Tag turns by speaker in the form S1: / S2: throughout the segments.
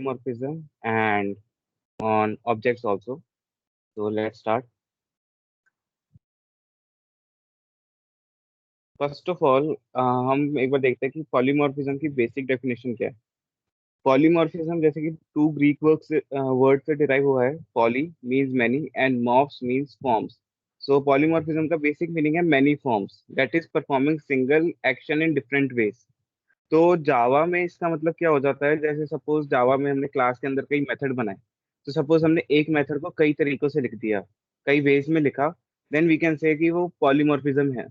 S1: Polymorphism and on objects also. So let's start. First of all हम एक बार देखते हैं कि पॉलीमॉर्फिज्म की बेसिक डेफिनेशन क्या है। पॉलीमॉर्फिज्म जैसे कि टू ग्रीक वर्ड से डिराइव हुआ है। Poly means many and morphs means forms. So polymorphism का बेसिक मीनिंग है many forms that is performing single action in different ways. तो जावा में इसका मतलब क्या हो जाता है, जैसे सपोज जावा में हमने क्लास के अंदर कई मेथड बनाए। तो सपोज हमने एक मेथड को कई तरीकों से लिख दिया, कई वेज में लिखा, देन वी कैन से कि वो पॉलीमॉर्फिज्म है।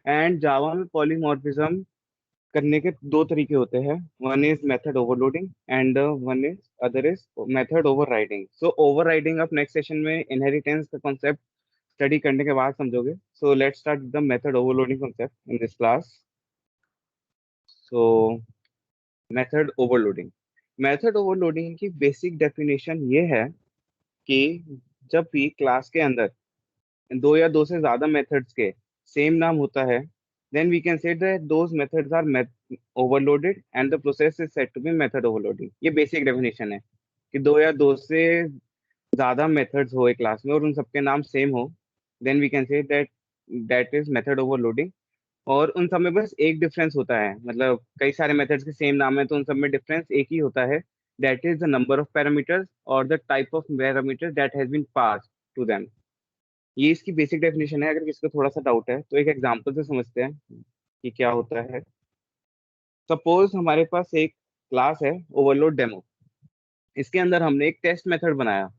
S1: एंड जावा में पॉलीमॉर्फिज्म करने के दो तरीके होते हैं। One is method overloading and one is other is method overriding. So overriding आप नेक्स्ट सेशन में इनहेरिटेंस का कॉन्सेप्ट स्टडी करने के बाद समझोगे। So let's start the method overloading concept in this class. So method overloading, method overloading की basic definition ये है कि जब भी क्लास के अंदर दो या दो से ज्यादा मेथड्स के सेम नाम होता है, then we can say that those methods are overloaded and the process is said to be method overloading। ये बेसिक डेफिनेशन है कि दो या दो से ज्यादा मेथड्स हो एक क्लास में और उन सबके नाम सेम हो, then we can say that that is method overloading। और उन सब में बस एक डिफरेंस होता है, मतलब कई सारे मेथड्स के सेम नाम है तो उन सब में डिफरेंस एक ही होता है, that is the number of parameters और the type of parameter that has been pass to them. ये इसकी बेसिक डेफिनेशन है। अगर किसी को थोड़ा सा डाउट है तो एक एग्जांपल से समझते हैं कि क्या होता है। सपोज हमारे पास एक क्लास है ओवरलोड डेमो। इसके अंदर हमने एक टेस्ट मेथड बनाया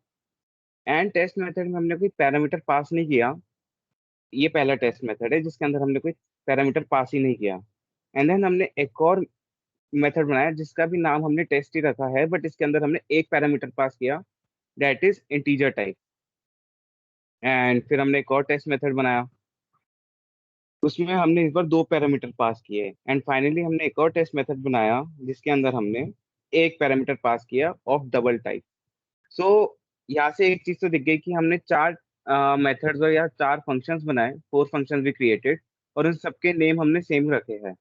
S1: एंड टेस्ट मेथड में हमने कोई पैरामीटर पास नहीं किया। ये पहला टेस्ट मेथड है जिसके अंदर हमने कोई पैरामीटर पास ही नहीं किया। एंड देन हमने एक और मेथड बनाया जिसका भी नाम हमने टेस्ट ही रखा है, बट इसके अंदर हमने एक पैरामीटर पास किया, that is integer type. And फिर हमने एक और टेस्ट मेथड बनाया, उसमें हमने इस बार दो पैरामीटर पास किए। एंड फाइनली हमने एक और टेस्ट मेथड बनाया जिसके अंदर हमने एक पैरामीटर पास किया ऑफ डबल टाइप। सो यहाँ से एक चीज तो दिख गई कि हमने चार मेथड्स या चार फंक्शंस बनाए, फोर फंक्शंस भी क्रिएटेड, और उन सबके नेम हमने सेम रखे हैं।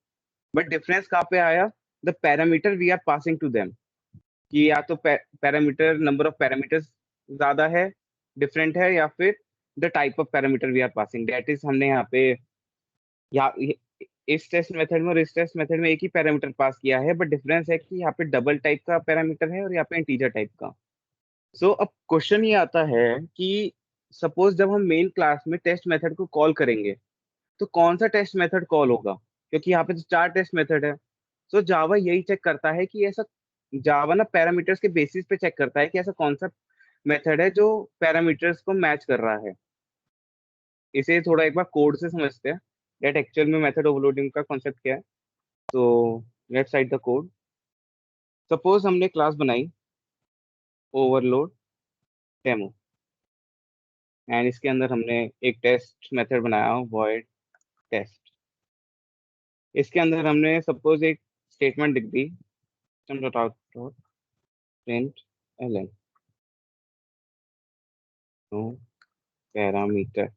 S1: बट डिफरेंस कहाँ पे आया? The parameter we are passing to them, कि या तो पैरामीटर नंबर ऑफ पैरामीटर्स ज्यादा है, डिफरेंट है, या फिर the type of parameter we are passing, that is हमने यहाँ पे या इस टेस्ट मेथड में और इस टेस्ट मेथड में एक ही पैरामीटर पास किया है, बट डिफरेंस है कि यहाँ पे डबल टाइप का पैरामीटर है और यहाँ पे इंटीजर टाइप का। सो अब क्वेश्चन ये आता है कि सपोज जब हम मेन क्लास में टेस्ट मेथड को कॉल करेंगे तो कौन सा टेस्ट मेथड कॉल होगा, क्योंकि यहाँ पे तो चार टेस्ट मेथड है। सो जावा यही चेक करता है कि ऐसा, जावा ना पैरामीटर्स के बेसिस पे चेक करता है कि ऐसा कौन सा मेथड है जो पैरामीटर्स को मैच कर रहा है। इसे थोड़ा एक बार कोड से समझते हैं डेट एक्चुअल में मेथड ओवरलोडिंग का कॉन्सेप्ट क्या है। तो let's write the code. Suppose हमने क्लास बनाई ओवरलोड डेमो एंड इसके अंदर हमने एक टेस्ट मेथड बनाया वॉइड टेस्ट। इसके अंदर हमने सपोज एक स्टेटमेंट लिख दी, dot out dot println no parameter.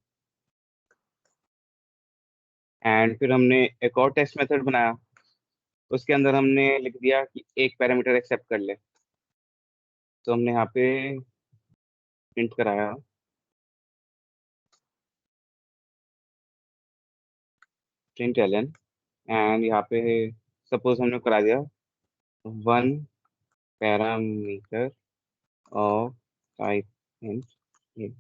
S1: And फिर हमने एक और टेस्ट मेथड बनाया, उसके अंदर हमने लिख दिया कि एक पैरामीटर एक्सेप्ट कर ले। तो हमने यहाँ पे प्रिंट कराया प्रिंट एलन, एंड यहाँ पे सपोज हमने करा दिया one parameter of type int a.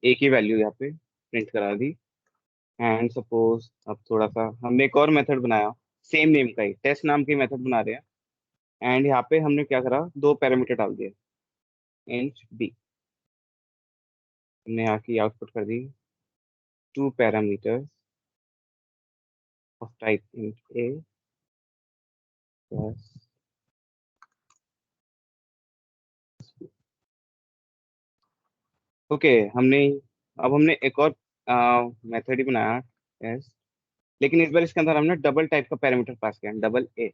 S1: एक ही वैल्यू यहाँ पे प्रिंट करा दी। एंड सपोज अब थोड़ा सा हमने एक और मेथड बनाया, सेम नेम का ही टेस्ट नाम की मेथड बना रहे हैं। एंड यहाँ पे हमने क्या करा, दो पैरामीटर डाल दिए, इंट बी। हमने यहाँ की आउटपुट कर दी two parameter of type int a plus. Okay, हमने अब हमने एक और मेथड ही बनाया टेस्ट, लेकिन इस बार इसके अंदर हमने डबल टाइप का पैरामीटर पास किया, डबल ए।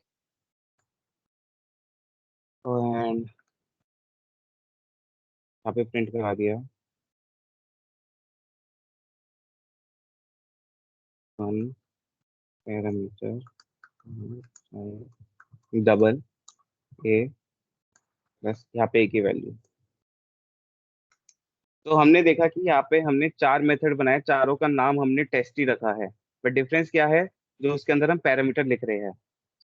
S1: एंड यहाँ पे प्रिंट करा दिया one parameter double A plus यहाँ पे ए की वैल्यू। तो हमने देखा कि यहाँ पे हमने चार मेथड बनाए, चारों का नाम हमने टेस्ट ही रखा है, बट डिफरेंस क्या है, जो उसके अंदर हम पैरामीटर लिख रहे हैं।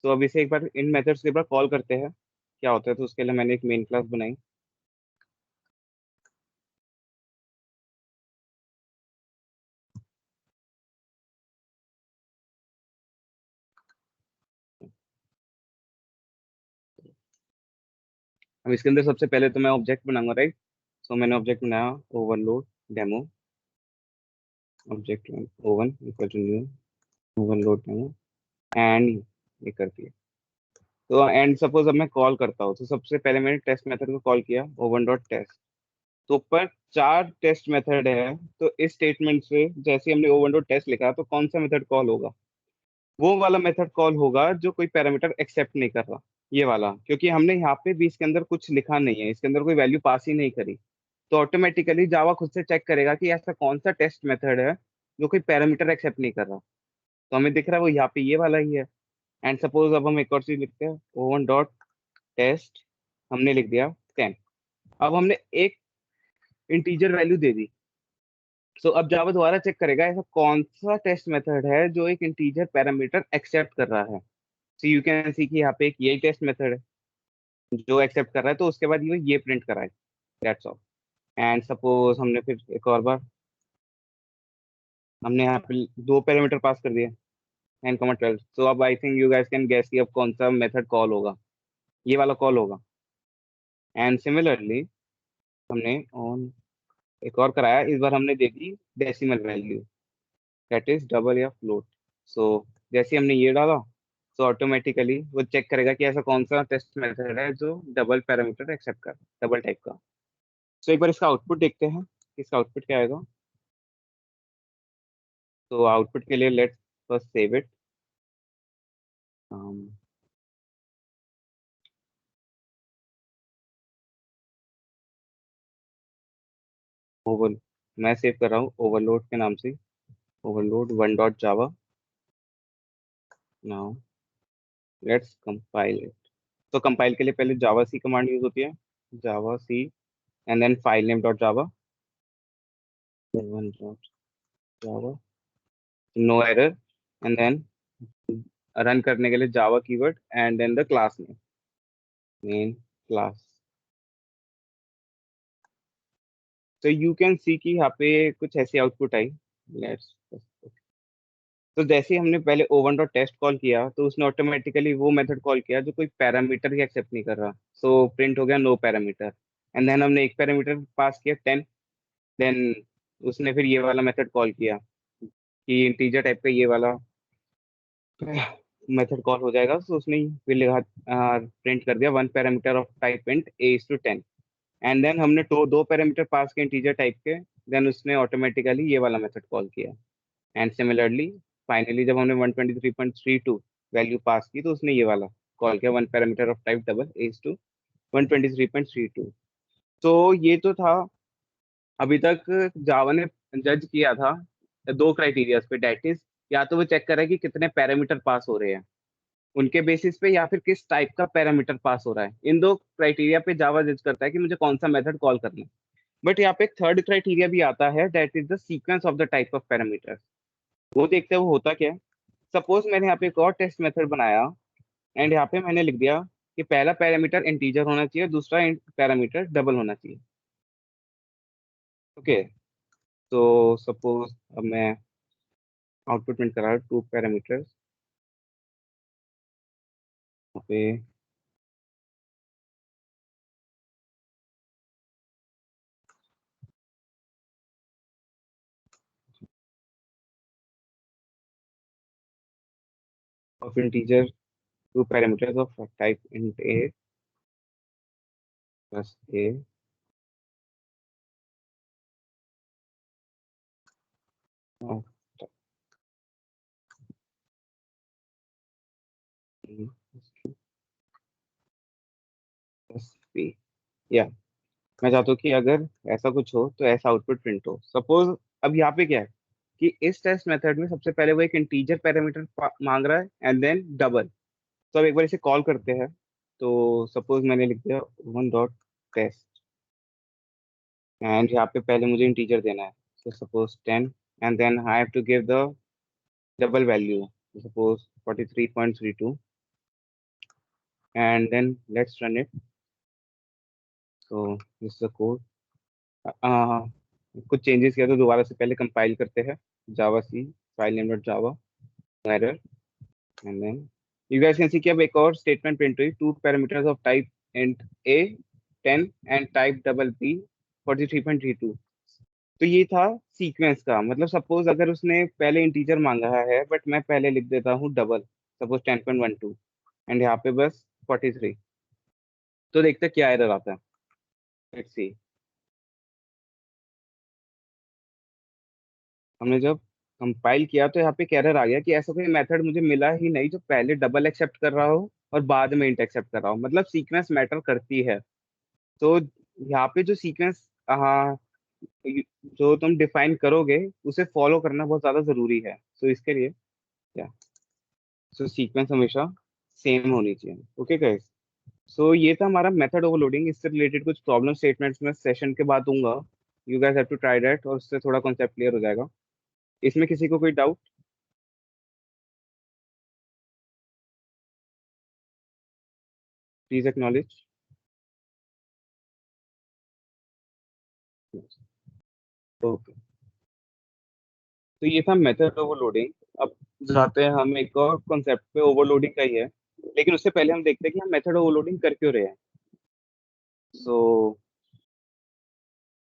S1: तो अब इसे एक बार इन मेथड्स के एक बार कॉल करते हैं क्या होता है। तो उसके लिए मैंने एक मेन क्लास बनाई। अब इसके अंदर सबसे पहले तो मैं ऑब्जेक्ट बनाऊंगा, राइट। सो मैंने ऑब्जेक्ट बनाया ओवरलोड डेमो, ऑब्जेक्ट ओवन equal to new overload demo and ये कर दिया। तो एंड सपोज अब मैं कॉल करता हूँ, तो सबसे पहले मैंने टेस्ट मेथड को कॉल किया ओवन डॉट टेस्ट। तो ऊपर चार टेस्ट मेथड है, तो इस स्टेटमेंट से जैसे हमने ओवन डॉट टेस्ट लिखा तो कौन सा मेथड कॉल होगा, वो वाला मेथड कॉल होगा जो कोई पैरामीटर एक्सेप्ट नहीं कर रहा, ये वाला। क्योंकि हमने यहाँ पे भी इसके अंदर कुछ लिखा नहीं है, इसके अंदर कोई वैल्यू पास ही नहीं करी, तो ऑटोमेटिकली जावा खुद से चेक करेगा कि ऐसा कौन सा टेस्ट मेथड है जो कोई पैरामीटर एक्सेप्ट नहीं कर रहा। तो हमें दिख रहा है वो यहाँ पे ये वाला ही है। एंड सपोज अब हम एक और चीज लिखते हैं ओवन डॉट टेस्ट, हमने लिख दिया 10। अब हमने एक इंटीजर वैल्यू दे दी। सो अब जावा दोबारा चेक करेगा ऐसा कौन सा टेस्ट मेथड है जो एक इंटीजर पैरामीटर एक्सेप्ट कर रहा है। सो यू कैन सी कि यहाँ पे एक यही टेस्ट मेथड है जो एक्सेप्ट कर रहा है, तो उसके बाद ये प्रिंट कराए, दैट्स ऑल। एंड सपोज हमने फिर एक और बार हमने यहाँ पे दो पैरामीटर पास कर दिए 10,12। सो अब I think you guys can guess कि अब कौन सा मेथड कॉल होगा, ये वाला कॉल होगा। एंड सिमिलरली हमने ऑन एक और कराया, इस बार हमने दे दी decimal value, that is double या फ्लोट। सो जैसे हमने ये डाला, तो ऑटोमेटिकली वो चेक करेगा कि ऐसा कौन सा टेस्ट मेथड है जो डबल पैरामीटर एक्सेप्ट कर, डबल टाइप का। सो एक बार इसका आउटपुट देखते हैं, इसका आउटपुट क्या आएगा। तो आउटपुट के लिए let's first save it. Over मैं सेव कर रहा हूँ ओवरलोड के नाम से, overload one dot Java. Now let's compile it. तो कंपाइल के लिए पहले जावा सी कमांड यूज होती है, javac and then file name dot Java, one dot Java, no error. And then run करने के लिए Java keyword and then the class name, main class. तो यू कैन सी कि यहाँ पे कुछ ऐसी आउटपुट आई। लेट्स तो जैसे ही हमने पहले ओवन डॉट टेस्ट कॉल किया, तो उसने ऑटोमेटिकली वो मेथड कॉल किया जो कोई पैरामीटर ही एक्सेप्ट नहीं कर रहा। सो प्रिंट हो गया नो पैरामीटर। एंड देन हमने एक पैरामीटर पास किया 10। देन उसने फिर ये वाला मेथड कॉल किया कि इंटीजर टाइप का ये वाला मेथड कॉल हो जाएगा। तो उसने फिर लिखा प्रिंट कर दिया one parameter of type int a is to 10। And then हमने दो पैरामीटर पास किए इंटीजर टाइप के, देन उसने ऑटोमेटिकली ये वाला मेथड कॉल किया। एंड सिमिलरली फाइनली जब हमने 123.32 वैल्यू पास की, तो उसने ये वाला कॉल किया one parameter of type double as to 123.32। तो ये तो था अभी तक जावा ने जज किया था दो क्राइटेरियाज पे, डेट इज या तो वो चेक कर रहा है कि कितने पैरामीटर पास हो रहे हैं उनके बेसिस पे, या फिर किस टाइप का पैरामीटर पास हो रहा है। इन दो क्राइटेरिया पे जावा जज करता है कि मुझे कौन सा मेथड कॉल करना है। बट यहाँ पे एक थर्ड क्राइटेरिया भी आता है, that is the sequence of the type of parameter. वो देखते हैं वो होता क्या है। सपोज मैंने यहाँ पे एक और टेस्ट मेथड बनाया एंड यहाँ पे मैंने लिख दिया कि पहला पैरामीटर इंटीजर होना चाहिए, दूसरा पैरामीटर डबल होना चाहिए। ओके। तो सपोज अब मैं आउटपुट प्रिंट कर रहा हूँ टू पैरामीटर्स यहाँ पे, of integer two parameters of type int a plus a plus b. या मैं चाहता हूँ कि अगर ऐसा कुछ हो तो ऐसा आउटपुट प्रिंट हो। सपोज अब यहाँ पे क्या है कि इस टेस्ट मेथड में सबसे पहले वो एक इंटीजर पैरामीटर मांग रहा है एंड देन डबल। तो अब एक बार इसे कॉल करते हैं। तो सपोज मैंने लिख दिया 1.test, एंड यहाँ पे पहले मुझे इंटीजर देना है, तो suppose 10, and then I have to give the double value, suppose 43.32, and then let's run it. तो दिस द कोड। कुछ चेंजेस किया तो दोबारा से पहले कंपाइल करते हैं। Javac file name dot Java error, and then you guys can see कि अब एक और स्टेटमेंट प्रिंट हुई, two parameters of type int a 10 and type double p 43.32। तो ये था सीक्वेंस का मतलब, सपोज अगर उसने पहले इंटीजर मांगा है बट मैं पहले लिख देता हूँ डबल, सपोज 10.12, एंड यहाँ पे बस 43, तो देखते हैं क्या एरर आता है। Let's see. हमने जब कंपाइल किया तो यहाँ पे एक एरर आ गया कि ऐसा कोई मेथड मुझे मिला ही नहीं जो पहले डबल एक्सेप्ट कर रहा हो और बाद में इंट एक्सेप्ट कर रहा हो, मतलब सीक्वेंस मैटर करती है। तो यहाँ पे जो सीक्वेंस, हाँ, जो तुम डिफाइन करोगे उसे फॉलो करना बहुत ज्यादा जरूरी है। तो इसके लिए क्या, सो सीक्वेंस हमेशा सेम होनी चाहिए। ओके गाइस, सो ये था हमारा मेथड ओवरलोडिंग। इससे रिलेटेड कुछ प्रॉब्लम स्टेटमेंट्स में सेशन के बाद दूंगा, you guys have to try that, और उससे थोड़ा कॉन्सेप्ट क्लियर हो जाएगा। इसमें किसी को कोई डाउट? Please acknowledge. ओके, तो ये था मेथड ओवरलोडिंग। अब जाते हैं हम एक और कॉन्सेप्ट पे, ओवरलोडिंग का ही है, लेकिन उससे पहले हम देखते हैं कि हम मेथड ओवरलोडिंग कर क्यों रहे हैं। सो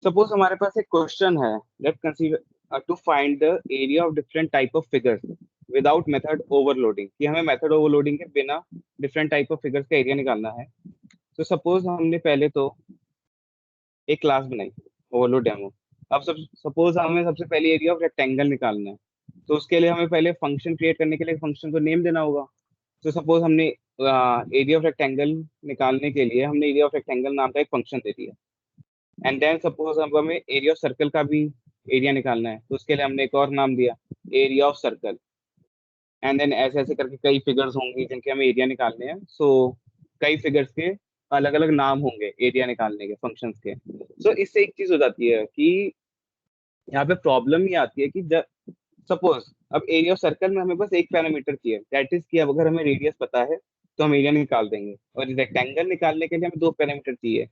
S1: सपोज हमारे पास एक क्वेश्चन है, let consider to find the area of different type of figures without method overloading, कि हमें मेथड ओवरलोडिंग के बिना डिफरेंट टाइप ऑफ फिगर्स का एरिया निकालना है। तो सपोज हमने पहले तो एक क्लास बनाई, ओवरलोड डेमो। अब सब सपोज हमें सबसे पहले एरिया ऑफ रेक्टेंगल निकालना है, तो उसके लिए हमें पहले फंक्शन क्रिएट करने के लिए फंक्शन को नेम देना होगा। तो सपोज हमने एरिया ऑफ रेक्टेंगल निकालने के लिए हमने एरिया ऑफ रेक्टेंगल नाम का एक फंक्शन दे दिया, एंड देन सपोज अब हमें एरिया ऑफ सर्कल का भी एरिया निकालना है, तो उसके लिए हमने एक और नाम दिया, area of circle. And then ऐसे ऐसे करके कई फिगर्स होंगी जिनके हमें एरिया निकालने हैं। सो कई फिगर्स के अलग अलग नाम होंगे एरिया निकालने के फंक्शंस के। सो इससे एक चीज हो जाती है कि यहाँ पे प्रॉब्लम ये आती है कि जब सपोज अब एरिया ऑफ सर्कल में हमें बस एक पैरामीटर चाहिए, दैट इज कि अब अगर हमें रेडियस पता है तो हम एरिया निकाल देंगे, और रेक्टेंगल निकालने के लिए हमें दो पैरामीटर चाहिए,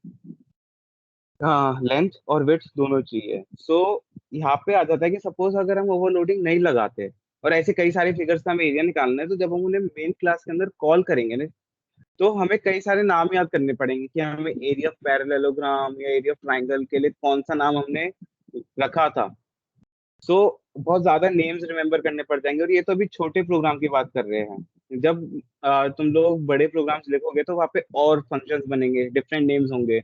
S1: हाँ, लेंथ और विड्थ दोनों चाहिए। सो यहाँ पे आ जाता है कि सपोज अगर हम ओवरलोडिंग नहीं लगाते और ऐसे कई सारे फिगर्स का हमें एरिया निकालना है, तो जब हम उन्हें मेन क्लास के अंदर कॉल करेंगे ना, तो हमें कई सारे नाम याद करने पड़ेंगे कि हमें एरिया ऑफ पैरेललोग्राम या एरिया ऑफ ट्राइंगल के लिए कौन सा नाम हमने रखा था। सो बहुत ज्यादा नेम्स रिमेम्बर करने पड़ जाएंगे, और ये तो अभी छोटे प्रोग्राम की बात कर रहे हैं। जब तुम लोग बड़े प्रोग्राम्स लिखोगे तो वहाँ पे और फंक्शंस बनेंगे, डिफरेंट नेम्स होंगे,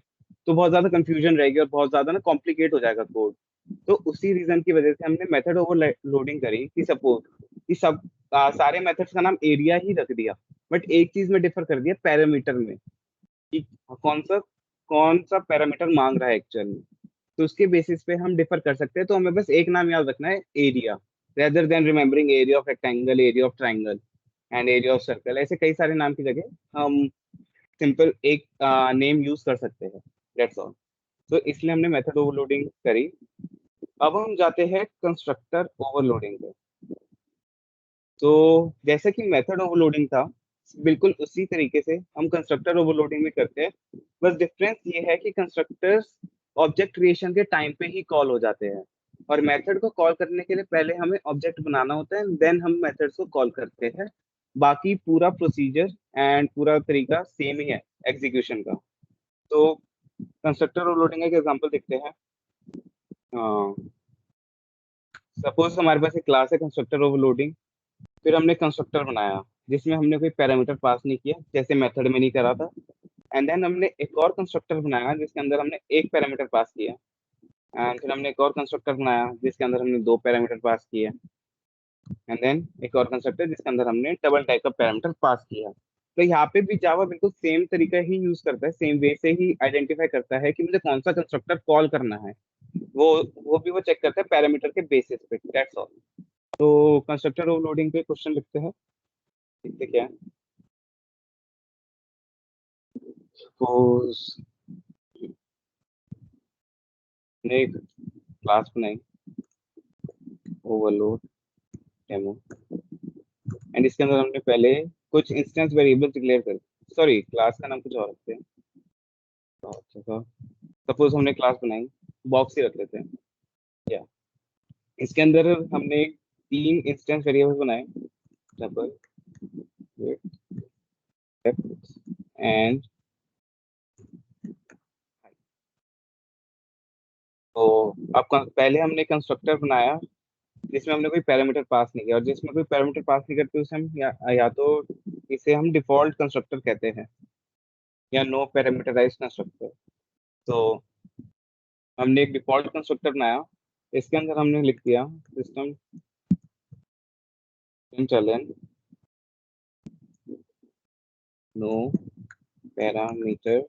S1: तो बहुत ज्यादा कंफ्यूजन रहेगी और बहुत ज्यादा ना कॉम्प्लिकेट हो जाएगा कोड। तो उसी रीजन की वजह से हमने मेथड ओवरलोडिंग करी कि सपोज कि सब सारे मेथड्स का नाम एरिया ही रख दिया, बट एक चीज में डिफर कर दिया, पैरामीटर में, कि कौन सा पैरामीटर मांग रहा है एक्चुअल में। तो उसके बेसिस पे हम डिफर कर सकते हैं। तो हमें बस एक नाम याद रखना है, area, rather than remembering area of rectangle, area of triangle and area of circle. ऐसे कई सारे नाम की जगह हम सिंपल एक नेम यूज कर सकते हैं, दैट्स ऑल। तो इसलिए हमने मेथड ओवरलोडिंग करी। अब हम जाते हैं कंस्ट्रक्टर ओवरलोडिंग पे। तो जैसे कि मेथड ओवरलोडिंग था, बिल्कुल उसी तरीके से हम कंस्ट्रक्टर ओवरलोडिंग में करते हैं। बस डिफरेंस ये है कि कंस्ट्रक्टर्स ऑब्जेक्ट क्रिएशन के टाइम पे ही कॉल हो जाते हैं, और मेथड को कॉल करने के लिए पहले हमें ऑब्जेक्ट बनाना होता है, देन हम मेथड्स को कॉल करते हैं। बाकी पूरा प्रोसीजर एंड पूरा तरीका सेम ही है एग्जीक्यूशन का। तो कंस्ट्रक्टर ओवरलोडिंग का एक एग्जांपल देखते हैं। सपोज हमारे पास एक क्लास है कंस्ट्रक्टर ओवरलोडिंग, फिर हमने कंस्ट्रक्टर बनाया जिसमें हमने कोई पैरामीटर पास नहीं किया, जैसे मेथड में नहीं करा था। एंड देन हमने एक और कंस्ट्रक्टर बनाया जिसके अंदर हमने एक पैरामीटर पास किया, एंड फिर हमने एक और कंस्ट्रक्टर बनाया जिसके अंदर हमने दो पैरामीटर पास किए, एंड देन एक और कंस्ट्रक्टर जिसके अंदर हमने डबल टाइप का पैरामीटर पास किया। तो यहाँ पे भी जावा बिल्कुल सेम तरीका ही यूज करता है, सेम वे से ही आइडेंटिफाई करता है कि मुझे कौन सा कंस्ट्रक्टर कॉल करना है। वो वो चेक करता है पैरामीटर के बेसिस पे, दैट्स ऑल। तो कंस्ट्रक्टर ओवरलोडिंग पे क्वेश्चन लिखते हैं, देखते क्या है। सपोज ने एक क्लास बनाई ओवरलोड डेमो एंड इसके अंदर हमने पहले कुछ इंस्टेंस वेरिएबल डिक्लेयर कर, सॉरी क्लास का नाम कुछ और रखते हैं। तो अच्छा, सपोज हमने क्लास बनाई, बॉक्स ही रख लेते हैं या इसके अंदर हमने तीन इंस्टेंस वेरिएबल बनाए, डबल एंड, तो अब पहले हमने कंस्ट्रक्टर बनाया जिसमें हमने कोई पैरामीटर पास नहीं किया, और जिसमें कोई पैरामीटर पास नहीं करते उसे हम या तो इसे हम डिफॉल्ट कंस्ट्रक्टर कहते हैं या नो पैरामीटराइज कंस्ट्रक्टर। तो हमने एक डिफॉल्ट कंस्ट्रक्टर बनाया, इसके अंदर हमने लिख दिया सिस्टम चलन no parameter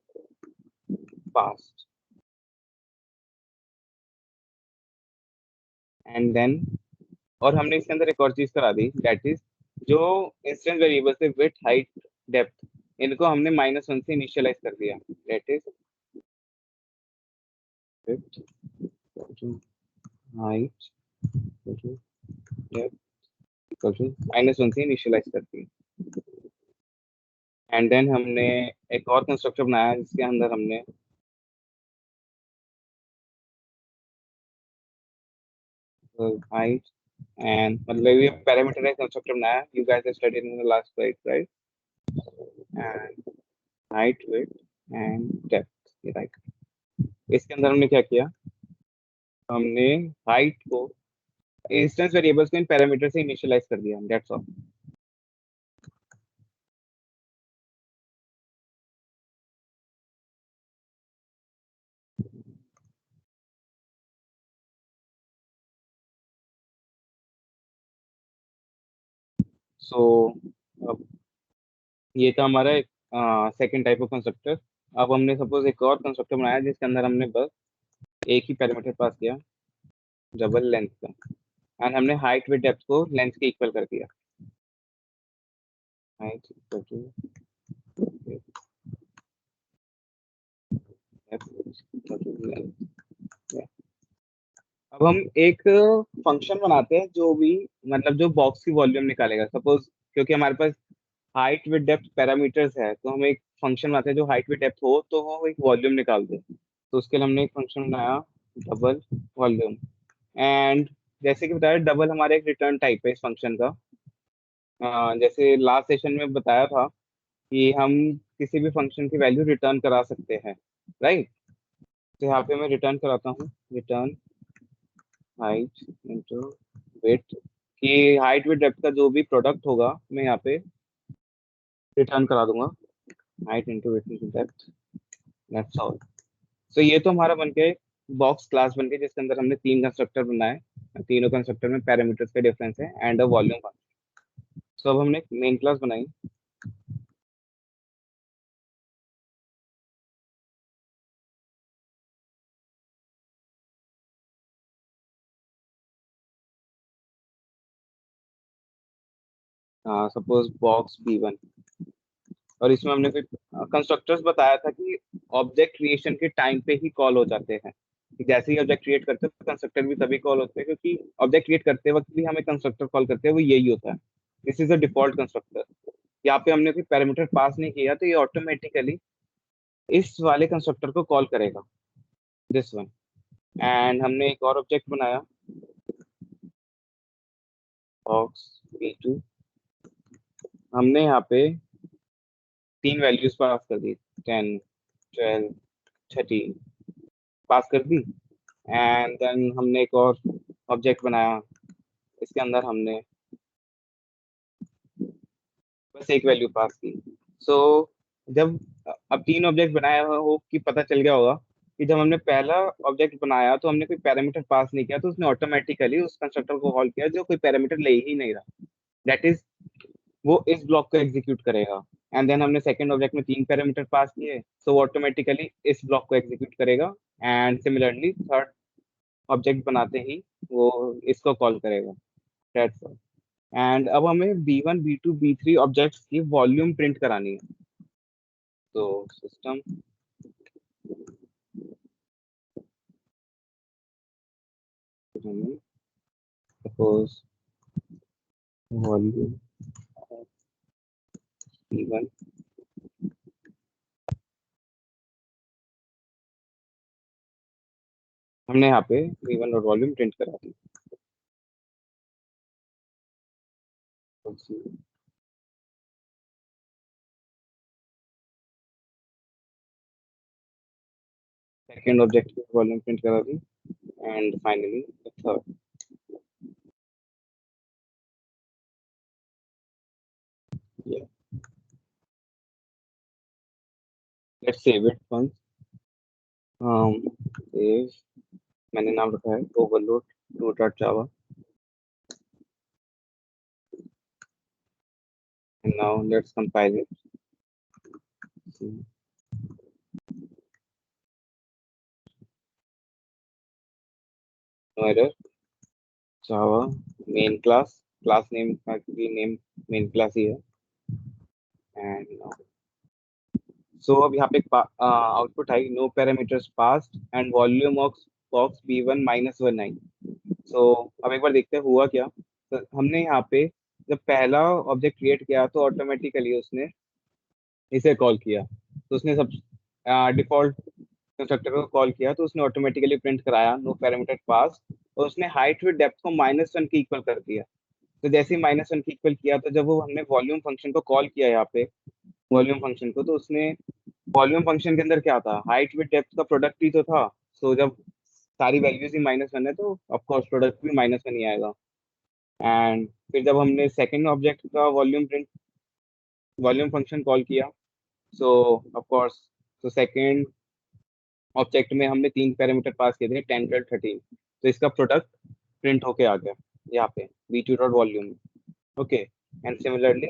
S1: pass and then, और हमने इसके अंदर एक और चीज करा दी, दैट इज जो इंस्टेंस वेरिएबल से विड्थ हाइट डेप्थ, इनको हमने -1 से इनिशियलाइज कर दिया, that is width height depth -1 से इनिशियलाइज कर दिया। एंड देन हमने एक और कंस्ट्रक्टर बनाया जिसके अंदर हमने हाइट एंड, मतलब ये पैरामीटराइज कंस्ट्रक्टर बनाया, you guys have studied in the last slide right, and height width and depth, ये राइट। इसके अंदर हमने क्या किया, हमने हाइट को इंस्टेंस वेरिएबल्स को इन पैरामीटर से इनिशियलाइज कर दिया, दैट्स ऑल। सो अब ये था हमारा एक सेकेंड टाइप ऑफ कंस्ट्रक्टर। अब हमने सपोज एक और कंस्ट्रक्टर बनाया जिसके अंदर हमने बस एक ही पैरामीटर पास किया, डबल लेंथ का, एंड हमने हाइट विद डेप्थ को लेंथ के इक्वल कर दिया, हाइट इक्वल टू लेंथ। अब हम एक फंक्शन बनाते हैं जो भी, मतलब जो बॉक्स की वॉल्यूम निकालेगा, सपोज क्योंकि हमारे पास हाइट विद डेप्थ पैरामीटर्स है तो हम एक फंक्शन बनाते हैं जो हाइट विद डेप्थ हो तो वो एक वॉल्यूम निकाल दे। तो उसके लिए हमने एक फंक्शन बनाया डबल वॉल्यूम, एंड जैसे कि बताया डबल हमारा एक रिटर्न टाइप है इस फंक्शन का। जैसे लास्ट सेशन में बताया था कि हम किसी भी फंक्शन की वैल्यू रिटर्न करा सकते हैं, राइट। तो यहाँ पे मैं रिटर्न कराता हूँ, रिटर्न हाइट इंटू विड्थ, कि हाइट विद डेप्थ का जो भी प्रोडक्ट होगा मैं यहाँ पे रिटर्न करा दूंगा, height into width into depth, that's all. तो ये तो हमारा बन के बॉक्स क्लास बन के जिसके अंदर हमने तीन कंस्ट्रक्टर बनाए, तीनों कंस्ट्रक्टर में पैरामीटर्स के डिफरेंस है एंड अ वॉल्यूम। सो अब हमने मेन क्लास बनाई, सपोज बॉक्स B1, और इसमें हमने कोई कंस्ट्रक्टर्स बताया था कि ऑब्जेक्ट क्रिएशन के टाइम पे ही कॉल हो जाते हैं, कि जैसे ही ऑब्जेक्ट क्रिएट करते हैं तो कंस्ट्रक्टर भी तभी कॉल होते हैं, क्योंकि ऑब्जेक्ट क्रिएट करते वक्त भी हमें कंस्ट्रक्टर कॉल करते हैं, वो यही होता है, this is a default constructor. यहाँ पे हमने कोई पैरामीटर पास नहीं किया तो ये ऑटोमेटिकली इस वाले कंस्ट्रक्टर को कॉल करेगा, दिस वन। एंड हमने एक और ऑब्जेक्ट बनाया बॉक्स B2, हमने यहाँ पे तीन वैल्यूज पास कर दी, 10 12 13 पास कर दी, एंड देन हमने एक और ऑब्जेक्ट बनाया, इसके अंदर हमने बस एक वैल्यू पास की। सो जब अब तीन ऑब्जेक्ट बनाया हो कि पता चल गया होगा कि जब हमने पहला ऑब्जेक्ट बनाया तो हमने कोई पैरामीटर पास नहीं किया, तो उसने ऑटोमेटिकली उस कंस्ट्रक्टर को कॉल किया जो कोई पैरामीटर ले ही नहीं रहा, दैट इज वो इस ब्लॉक को एग्जीक्यूट करेगा। एंड देन हमने सेकंड ऑब्जेक्ट में तीन पैरामीटर पास किए, सो वो ऑटोमेटिकली इस ब्लॉक को एग्जीक्यूट करेगा, एंड सिमिलरली थर्ड ऑब्जेक्ट बनाते ही वो इसको कॉल करेगा, दैट्स ऑल। एंड अब हमें B1 B2 B3 ऑब्जेक्ट्स की वॉल्यूम प्रिंट करानी है। So system suppose volume v1 हमने यहाँ पे v1 और वॉल्यूम प्रिंट करा दी। सेकेंड ऑब्जेक्ट की वॉल्यूम प्रिंट करा दी and finally third. Let's save it once. Save, मैंने नाम रखा है overload .java and now let's compile it. No error. Java main class name का भी name main class ही है and so अब यहाँ पे output I know parameters passed and volume of box b1 -19। सो अब एक बार देखते हैं हुआ क्या। तो हमने यहाँ पे जब पहला ऑब्जेक्ट क्रिएट किया तो ऑटोमेटिकली उसने इसे कॉल किया, तो उसने सब डिफॉल्ट कंस्ट्रक्टर को कॉल किया तो उसने ऑटोमेटिकली प्रिंट कराया नो पैरामीटर पास, और उसने हाइट विद डेप्थ को -1 के इक्वल कर दिया। तो जैसे ही -1 के इक्वल किया तो जब वो हमने वॉल्यूम फंक्शन को कॉल किया यहाँ पे वॉल्यूम फंक्शन को, तो उसने वॉल्यूम फंक्शन के अंदर क्या था, हाइट विद डेप्थ का प्रोडक्ट ही तो था। सो जब सारी वैल्यूज ही -1 है तो ऑफकोर्स प्रोडक्ट भी -1 ही आएगा। एंड फिर जब हमने सेकंड ऑब्जेक्ट का वॉल्यूम फंक्शन कॉल किया, सो ऑफकोर्स तो सेकंड ऑब्जेक्ट में हमने 3 पैरामीटर पास किए थे 10 12 13, तो इसका प्रोडक्ट प्रिंट होके आ गया यहाँ पे v2 dot volume. Okay, and similarly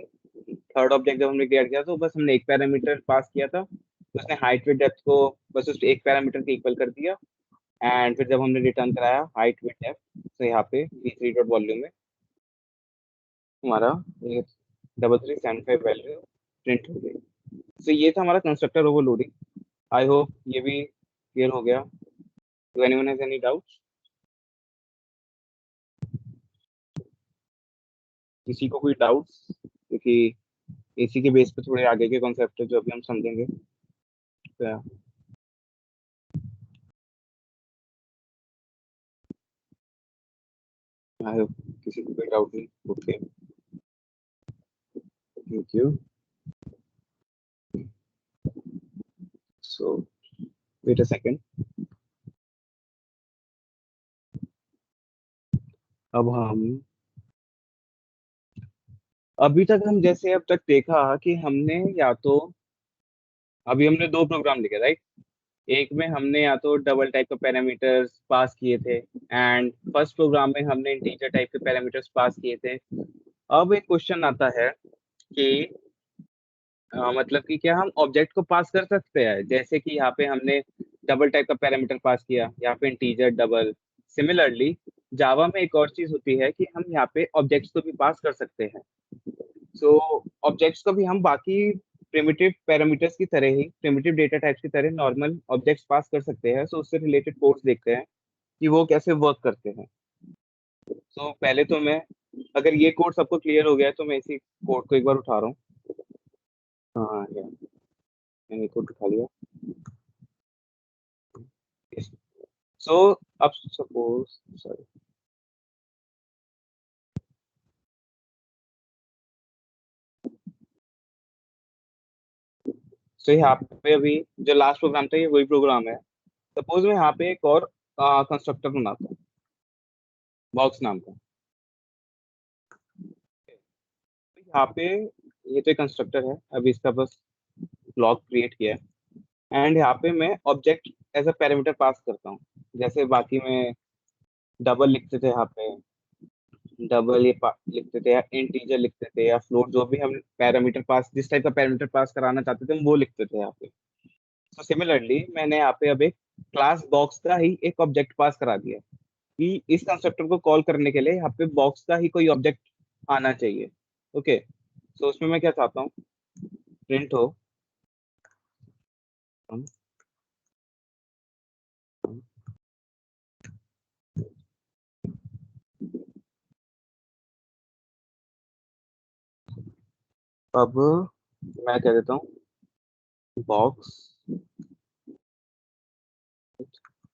S1: third object जब हमने क्रिएट किया तो बस हमने एक पैरामीटर पास किया था, तो उसने हाइट विद डेप्थ को बस उस एक पैरामीटर के इक्वल कर दिया। एंड फिर जब हमने रिटर्न कराया हाइट विद डेप्थ, तो यहाँ पे v3 डॉट वॉल्यूम में हमारा 3375 वैल्यू प्रिंट हो गई। तो ये था हमारा कंस्ट्रक्टर ओवरलोडिंग। आई होप ये भी क्लियर हो गया। Do anyone has any doubts? किसी को कोई डाउट्स? क्योंकि इसी के बेस पे थोड़े आगे के कॉन्सेप्ट है जो अभी हम समझेंगे। तो आई होप किसी को कोई डाउट नहीं। Okay, thank you. So wait a second. अब हम अभी तक हम जैसे अब तक देखा कि हमने या तो अभी हमने दो प्रोग्राम लिखे, राइट। एक में हमने या तो डबल टाइप के पैरामीटर्स पास किए थे एंड फर्स्ट प्रोग्राम में हमने इंटीजर टाइप के पैरामीटर्स पास किए थे। अब एक क्वेश्चन आता है कि मतलब कि क्या हम ऑब्जेक्ट को पास कर सकते हैं, जैसे कि यहाँ पे हमने डबल टाइप का पैरामीटर पास किया, यहाँ पे इंटीजर डबल। सिमिलरली जावा में एक और चीज होती है कि हम यहाँ पे ऑब्जेक्ट्स को भी पास कर सकते हैं। सो ऑब्जेक्ट्स को भी हम बाकी प्रिमिटिव पैरामीटर्स की तरह ही, प्रिमिटिव डेटा टाइप्स की तरह नॉर्मल ऑब्जेक्ट्स पास कर सकते हैं। सो उससे रिलेटेड कोड्स देखते हैं कि वो कैसे वर्क करते हैं। सो पहले तो मैं, अगर ये कोड सबको क्लियर हो गया है तो मैं इसी कोड को एक बार उठा रहा हूँ। हाँ यार, मैंने कोड उठा लिया। सो अब सपोज, सॉरी, सो यहाँ पे अभी जो लास्ट प्रोग्राम था ये वही प्रोग्राम है। सपोज मैं यहाँ पे एक और कंस्ट्रक्टर बनाता हूँ बॉक्स नाम का। तो यहाँ पे ये तो एक कंस्ट्रक्टर है, अभी इसका बस ब्लॉक क्रिएट किया है एंड यहाँ पे मैं object as a parameter pass करता हूँ। जैसे बाकी में डबल लिखते थे यहाँ पे, डबल ये लिखते थे या इंटीजर लिखते थे या फ्लोट, जो भी हम पैरामीटर पास, जिस टाइप का पैरामीटर पास कराना चाहते थे हम वो लिखते थे यहाँ पे। तो सिमिलरली मैंने यहाँ पे अब एक क्लास बॉक्स का ही एक ऑब्जेक्ट पास करा दिया कि इस कंस्ट्रक्टर को कॉल करने के लिए यहाँ पे बॉक्स का ही कोई ऑब्जेक्ट आना चाहिए। ओके, तो उसमें मैं क्या चाहता हूँ, प्रिंट हो हम अब मैं कह देता हूँ box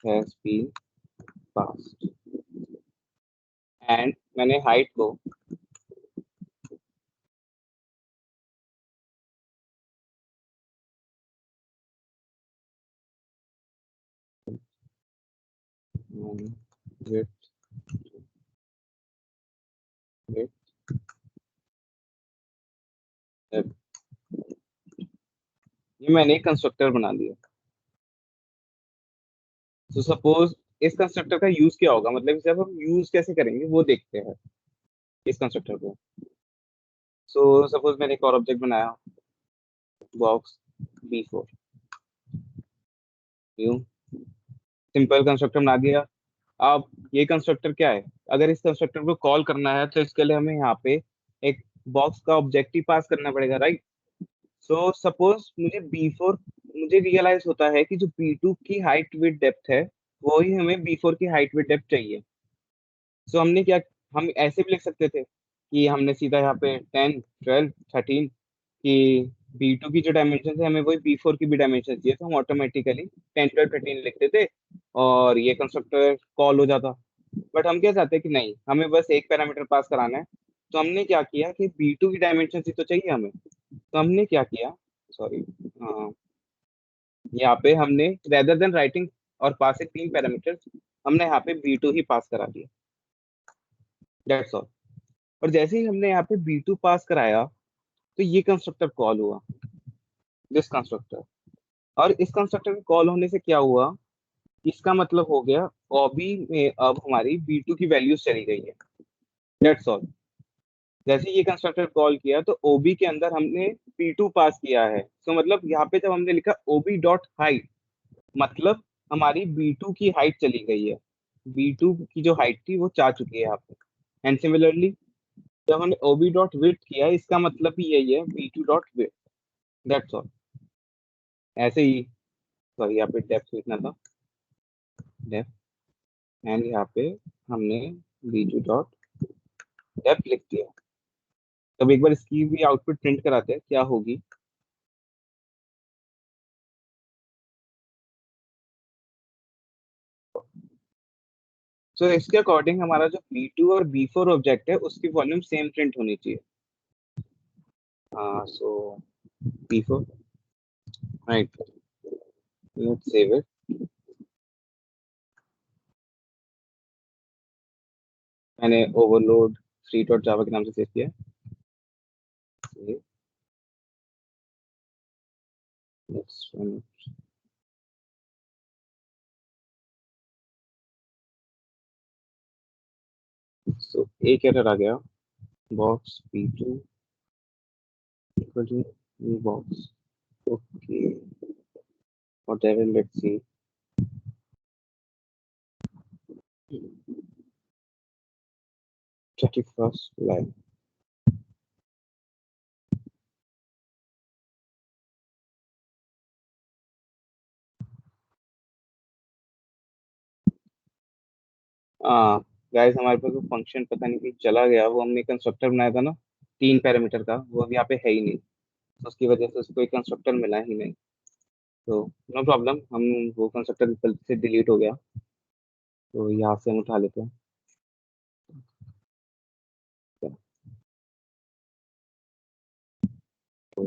S1: has been passed, and मैंने हाइट को विथ विथ ये मैंने एक कंस्ट्रक्टर बना दिया। तो सपोज इस कंस्ट्रक्टर का यूज क्या होगा, मतलब इसे अब हम यूज कैसे करेंगे वो देखते हैं इस कंस्ट्रक्टर को। सो सपोज मैंने एक और ऑब्जेक्ट बनाया, बॉक्स B4, यूं सिंपल कंस्ट्रक्टर बना दिया। अब ये कंस्ट्रक्टर क्या है, अगर इस कंस्ट्रक्टर को कॉल करना है तो इसके लिए हमें यहाँ पे एक बॉक्स का ऑब्जेक्टिव पास करना पड़ेगा, राइट। सो सपोज मुझे रियलाइज होता है कि जो B2 की हाइट विद डेप्थ है वो ही हमें B4 की हाइट विद डेप्थ चाहिए। सो हमने क्या, हम ऐसे भी लिख सकते थे कि हमने सीधा यहाँ पे 10 12 13 कि B2 की जो डायमेंशन है हमें वही B4 की भी डायमेंशन चाहिए, तो हम ऑटोमेटिकली 10 12 13 लिखते थे और ये कंस्ट्रक्टर कॉल हो जाता। बट हम क्या चाहते हैं कि नहीं, हमें बस एक पैरामीटर पास कराना है। तो हमने क्या किया कि B2 की डायमेंशन ही तो चाहिए हमें, तो हमने क्या किया, सॉरी, यहाँ पे हमने रेदर देन राइटिंग और पासिंग तीन पैरामीटर्स, हमने यहाँ पे B2 ही पास करा दिया, दैट्स ऑल। और जैसे ही हमने यहाँ पे B2 पास कराया तो ये कंस्ट्रक्टर कॉल हुआ, दिस कंस्ट्रक्टर। और इस कंस्ट्रक्टर के कॉल होने से क्या हुआ, इसका मतलब हो गया ओबी में अब हमारी B2 की वैल्यूज चली गई है, दैट्स ऑल। जैसे ही ये कंस्ट्रक्टर कॉल किया तो ओबी के अंदर हमने B2 पास किया है, तो मतलब यहाँ पे जब हमने लिखा ओबी डॉट हाइट, मतलब हमारी B2 की हाइट चली गई है, B2 की जो हाइट थी वो जा चुकी है यहाँ पे। एंड सिमिलरली जब हमने ओबी डॉट विड्थ किया, इसका मतलब भी यही है B2 dot width, that's all. ऐसे ही, सॉरी यहाँ पे डेप्थ लिखना था, डेप्थ, एंड यहाँ पे हमने B2 डॉट डेप्थ लिख दिया। तब एक बार इसकी भी आउटपुट प्रिंट कराते हैं क्या होगी। सो इसके अकॉर्डिंग हमारा जो B2 और B4 ऑब्जेक्ट है उसकी वॉल्यूम सेम प्रिंट होनी चाहिए। हाँ, सो B4, right, let's save it. मैंने ओवरलोड थ्री डॉट जावा के नाम से सेव किया है। Let's run. सो एक एरर आ गया, box B2 equal to new box, okay, whatever, let's see। 31st line। हाँ गाइस, हमारे पास वो फंक्शन पता नहीं कहीं चला गया, वो हमने कंस्ट्रक्टर बनाया था ना तीन पैरामीटर का, वो अब यहाँ पे है ही नहीं, तो उसकी वजह से उसको एक कंस्ट्रक्टर मिला ही नहीं। तो नो प्रॉब्लम, हम वो कंस्ट्रक्टर गलती से डिलीट हो गया, तो यहाँ से हम उठा लेते हैं। तो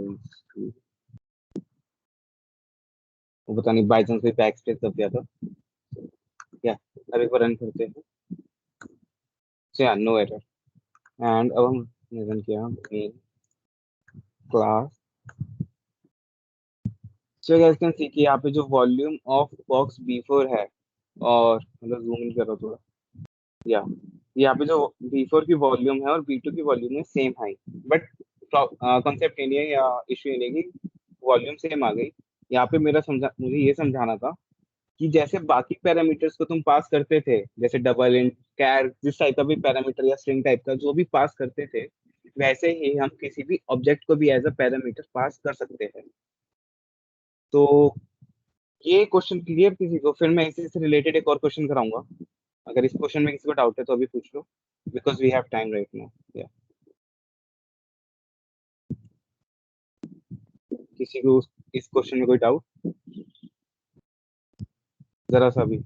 S1: वो पता नहीं बाई चांस बैक स्पेस दब गया था क्या। अब एक बार रन करते हैं, so नो एरर। एंड अब हम रन किया main class. So guys can see कि यहाँ पे जो वॉल्यूम ऑफ बॉक्स B4 है, और मतलब जूम इन कर रहा हूँ थोड़ा, या यहाँ पे जो B4 की वॉल्यूम है और B2 की वॉल्यूम है सेम है, बट कॉन्सेप्ट ये नहीं है या इश्यू ये नहीं है कि वॉल्यूम सेम आ गई। यहाँ पे मुझे ये समझाना था कि जैसे बाकी पैरामीटर्स को तुम पास करते थे, जैसे डबल इंट, कैर, जिस टाइप का भी पैरामीटर या स्ट्रिंग टाइप का जो भी पास करते थे, वैसे ही हम किसी भी ऑब्जेक्ट को भी एज अ पैरामीटर पास कर सकते हैं। तो ये क्वेश्चन क्लियर किसी को? फिर मैं इसी से रिलेटेड एक और क्वेश्चन कराऊंगा। अगर इस क्वेश्चन में किसी को डाउट है तो अभी पूछ लो, because we have time right now. किसी को इस क्वेश्चन में कोई डाउट? जरा सा भी।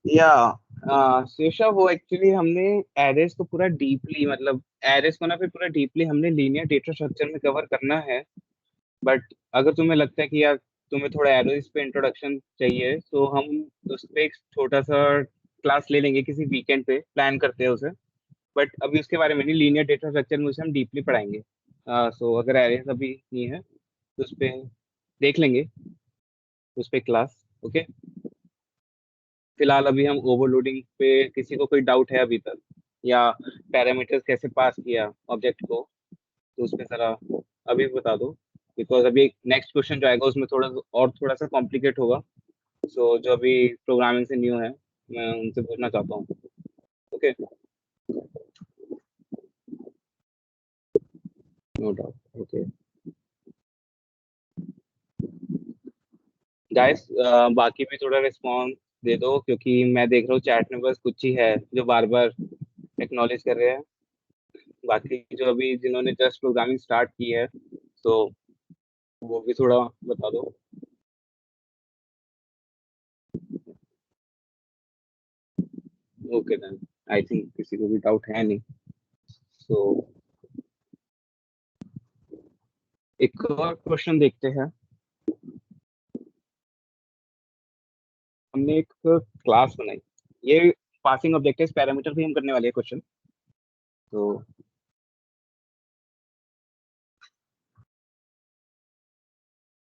S1: या शेषा, वो एक्चुअली हमने एरेस को पूरा डीपली, मतलब एरेस को ना फिर पूरा डीपली हमने लीनियर डेटा स्ट्रक्चर में कवर करना है। बट अगर तुम्हें लगता है कि यार तुम्हें थोड़ा एरोस पे इंट्रोडक्शन चाहिए, तो हम उस पे एक छोटा सा क्लास ले लेंगे किसी वीकेंड पे, प्लान करते हैं उसे। बट अभी उसके बारे में नहीं, लीनियर डेटा स्ट्रक्चर में उसे हम डीपली पढ़ाएंगे। सो अगर एरेस अभी नहीं है तो उस पे देख लेंगे, उस पे क्लास। ओके। फिलहाल अभी हम ओवरलोडिंग पे, किसी को कोई डाउट है अभी तक, या पैरामीटर्स कैसे पास किया ऑब्जेक्ट को, तो उसमें जरा अभी बता दो। बिकॉज अभी नेक्स्ट क्वेश्चन जो आएगा उसमें थोड़ा सा कॉम्प्लिकेट होगा। सो जो अभी प्रोग्रामिंग से न्यू है, मैं उनसे पूछना चाहता हूँ। Okay. No doubt. Okay guys, बाकी भी थोड़ा रिस्पॉन्स दे दो, क्योंकि मैं देख रहा हूँ चैट में बस कुछ ही है जो बार बार एक्नॉलेज कर रहे हैं। बाकी जो अभी जिन्होंने जस्ट प्रोग्रामिंग स्टार्ट की है, तो वो भी थोड़ा बता दो। ओके देन, आई थिंक किसी को भी डाउट है नहीं। सो एक और क्वेश्चन देखते हैं। हमने एक क्लास बनाई, ये पासिंग ऑब्जेक्टिव पैरामीटर भी हम करने वाले हैं क्वेश्चन। तो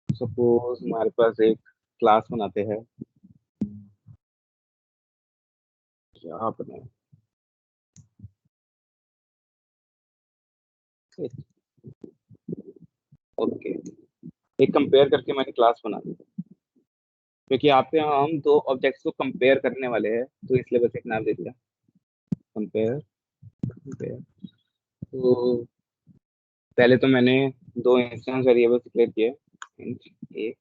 S1: सपोज हमारे पास एक क्लास बनाते हैं, क्या बनाए? ओके, एक कंपेयर करके मैंने क्लास बना दी, क्योंकि यहाँ पे हम दो ऑब्जेक्ट्स को कंपेयर करने वाले हैं, तो इसलिए बस एक नाम दे दिया, कंपेयर। कंपेयर। तो पहले तो मैंने दो इंस्टेंस वेरिएबल्स डिक्लेयर किए, int a,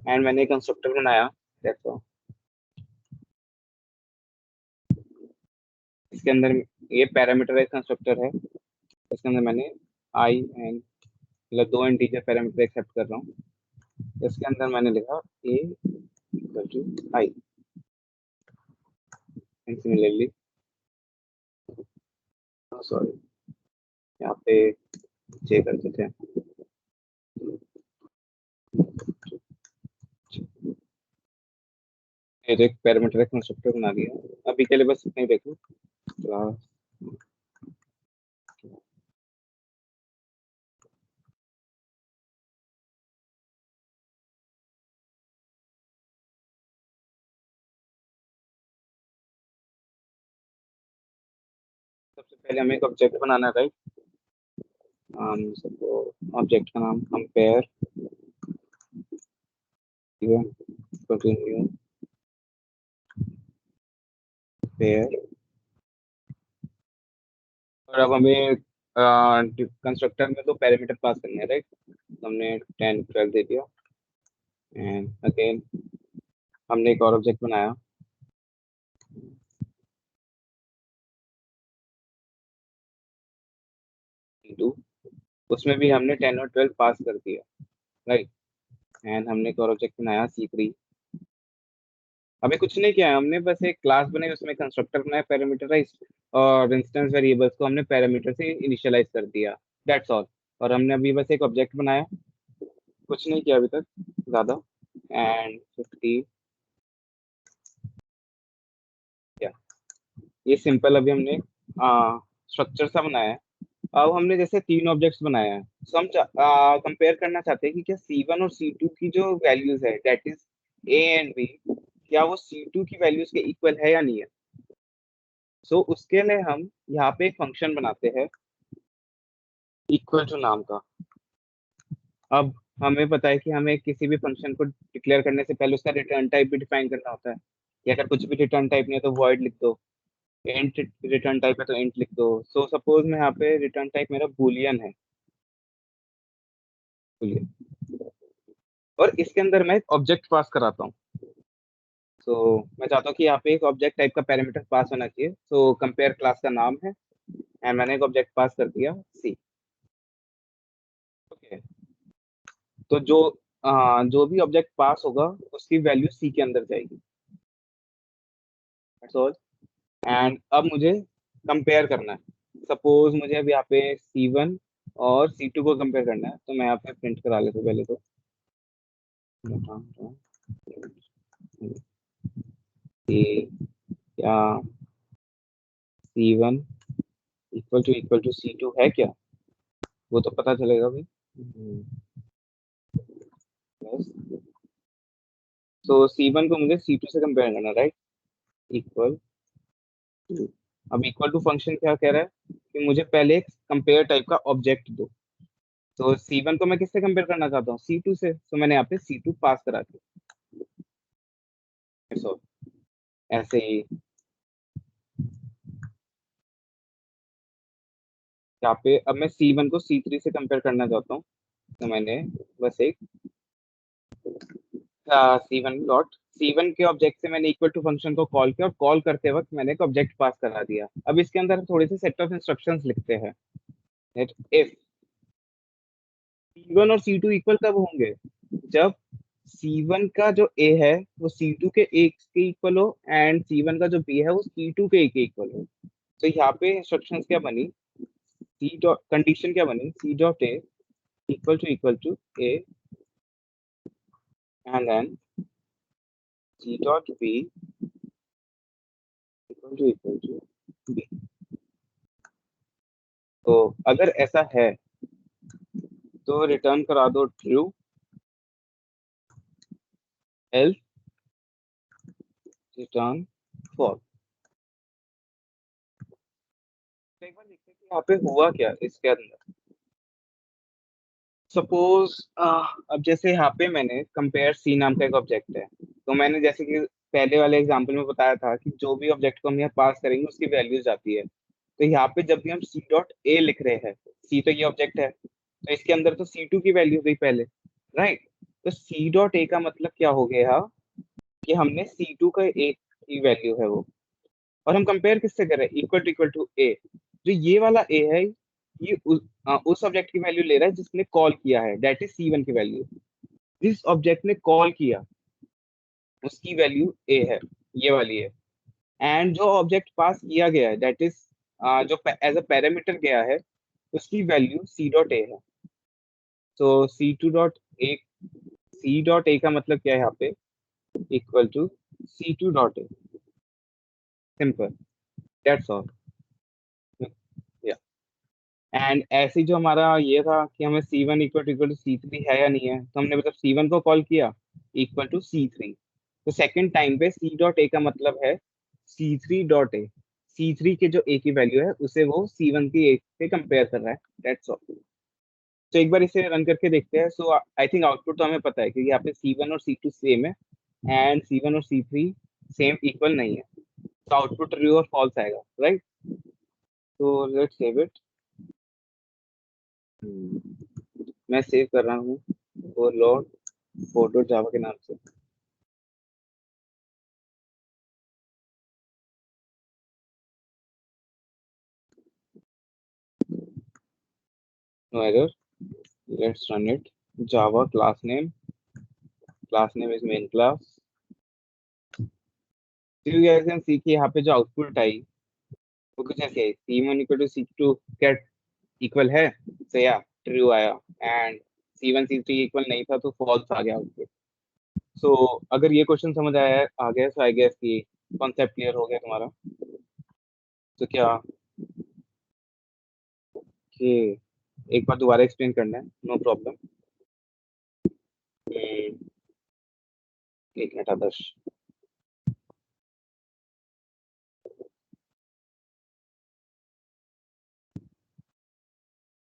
S1: एंड मैंने एक कंस्ट्रक्टर बनाया। देखो, इसके अंदर ये पैरामीटराइज कंस्ट्रक्टर है। इसके अंदर मैंने आई एंड, मतलब दो इंटीजर पैरामीटर एक्सेप्ट कर रहा हूँ। इसके अंदर मैंने लिखा a equal to I, and similarly, sorry, यहाँ पे j करते थे। ये जो एक पैरामीटर कंस्ट्रक्टर बना दिया, अभी के लिए बस इतना ही देखो। क्लास, सबसे पहले हमें एक ऑब्जेक्ट बनाना है, राइट? सबको ऑब्जेक्ट का नाम कंपेयर न्यू पेयर। और अब हमें कंस्ट्रक्टर में तो पैरामीटर पास करने हैं, राइट? हमने 10 12 दे दिया, एंड अगेन हमने एक और ऑब्जेक्ट बनाया, टू। उसमें भी हमने 10 और 12 पास कर दिया, राइट? एंड हमने एक और ऑब्जेक्ट बनाया C3। हमें कुछ नहीं किया है, हमने बस एक क्लास बनाई, उसमें कंस्ट्रक्टर बनाया पैरामीटराइज, और इंस्टेंस वेरिएबल्स को हमने पैरामीटर से इनिशियलाइज कर दिया। That's all. और हमने अभी बस एक ऑब्जेक्ट बनाया, कुछ नहीं किया अभी तक ज्यादा। एंड 50, क्या, ये सिंपल अभी हमने स्ट्रक्चर सा बनाया है। अब हमने जैसे तीन ऑब्जेक्ट्स बनाए हैं, तो हम कंपेयर करना चाहते हैं कि क्या C1 और C2 की जो वैल्यूज है, that is A and B, क्या वो C2 की वैल्यूज के इक्वल है या नहीं है। सो उसके लिए हम यहाँ पे एक फंक्शन बनाते हैं, इक्वल टू नाम का। अब हमें पता है कि हमें किसी भी फंक्शन को डिक्लेयर करने से पहले उसका रिटर्न टाइप भी डिफाइन करना होता है, कि अगर कुछ भी रिटर्न टाइप नहीं है तो वॉइड लिख दो, इंट रिटर्न टाइप है तो इंट लिख दो। सो सपोज मैं यहाँ पे रिटर्न टाइप मेरा बूलियन है, बूलियन, और इसके अंदर मैं एक ऑब्जेक्ट पास कराता हूँ। सो मैं चाहता हूँ कि यहाँ पे एक ऑब्जेक्ट टाइप का पैरामीटर पास होना चाहिए। सो कंपेयर क्लास का नाम है, एंड मैंने एक ऑब्जेक्ट पास कर दिया सी। ओके, तो जो भी ऑब्जेक्ट पास होगा उसकी वैल्यू सी के अंदर जाएगी। That's all. एंड अब मुझे कंपेयर करना है। सपोज मुझे अब यहाँ पे C1 और C2 को कंपेयर करना है, तो मैं यहाँ पे प्रिंट करा लेता हूँ पहले तो। कि क्या C1 इक्वल टू C2 है क्या, वो तो पता चलेगा भाई। प्लस, तो C1 को मुझे C2 से कंपेयर करना, राइट। इक्वल टू, अब इक्वल टू फंक्शन क्या कह रहा है कि मुझे पहले एक कंपेयर टाइप का ऑब्जेक्ट दो। तो C1 को मैं किससे कंपेयर करना चाहता हूँ, C2 से, तो मैंने यहाँ पे C2 पास करा दिया। That's all। ऐसे ही यहाँ पे अब मैं C1 को C3 से कंपेयर करना चाहता हूँ, तो मैंने बस एक C1 के ऑब्जेक्ट से मैंने इक्वल टू फंक्शन को कॉल किया, और कॉल करते वक्त मैंने एक ऑब्जेक्ट पास करा दिया। अब इसके अंदर थोड़े से सेट ऑफ इंस्ट्रक्शंस लिखते हैं। इफ C1 और C2 इक्वल तब होंगे जब C1 का जो A है वो C2 के एक के इक्वल हो, एंड C1 का जो B है वो C2 के एक इक्वल हो। तो यहाँ पे इंस्ट्रक्शंस क्या बनी, सी डॉट कंडीशन क्या बनी, C.A equal to A, and then C.B equal to B। तो अगर ऐसा है तो रिटर्न करा दो ट्रू, एल्स रिटर्न फॉल्स। तो एक बार देखते हैं कि यहाँ पे हुआ क्या इसके अंदर। सपोज अब जैसे यहाँ पे मैंने कंपेयर सी नाम का एक ऑब्जेक्ट है, तो मैंने जैसे कि पहले वाले एग्जांपल में बताया था कि जो भी ऑब्जेक्ट को हम यहाँ पास करेंगे उसकी वैल्यू जाती है। तो यहाँ पे जब भी हम C.A लिख रहे हैं, सी तो ये ऑब्जेक्ट है, तो इसके अंदर तो C2 की वैल्यू गई पहले, राइट। तो C.A का मतलब क्या हो गया कि हमने C2 का एक की वैल्यू है वो, और हम कंपेयर किससे कर रहे हैं, इक्वल टू ए। जो ये वाला ए है, ये उस ऑब्जेक्ट की वैल्यू ले रहा है जिसने कॉल किया है, दैट इज C1 की वैल्यू। जिस ऑब्जेक्ट ने कॉल किया उसकी वैल्यू ए है, ये वाली है। एंड जो ऑब्जेक्ट पास किया गया है, दैट इज जो एज अ पैरामीटर गया है, उसकी वैल्यू C.A है। तो C.A, C.A का मतलब क्या है यहाँ पे, equal to C2.A, simple, that's all. And ऐसे ही जो हमारा ये था कि हमें C1 इक्वल टू C3 है या नहीं है, तो हमने मतलब C1 को कॉल किया इक्वल टू C3। तो सेकंड टाइम पे C.A का मतलब है C3.A। C3 के जो A की वैल्यू है उसे वो C1 की A से कंपेयर कर रहा है, दैट्स ऑल। तो एक बार इसे रन करके देखते हैं। सो आई थिंक आउटपुट तो हमें पता है कि यहाँ पे C1 और C2 सेम है, एंड C1 और C3 सेम इक्वल नहीं है। तो आउटपुट ट्रू और फॉल्स आएगा, राइट। तो लेट्स सेव इट। मैं सेव कर रहा हूँ वो लॉर्ड फोटो जावा के नाम से। No error, let's run it. Java class name is main class. तो यू गाइस कैन सी कि यहाँ पे जो आउटपुट आई वो कुछ ऐसे है, C1 इक्वल टू C2 क्या इक्वल है, तो या ट्रू आया, एंड C1 C3 इक्वल नहीं था तो फॉल्स आ गया आउटपुट। सो अगर ये क्वेश्चन समझ आया आ गया, सो आई गेस कि कॉन्सेप्ट क्लियर हो गया तुम्हारा। तो क्या कि एक बार दोबारा एक्सप्लेन करना है, नो प्रॉब्लम। एक मिनट आदर्श।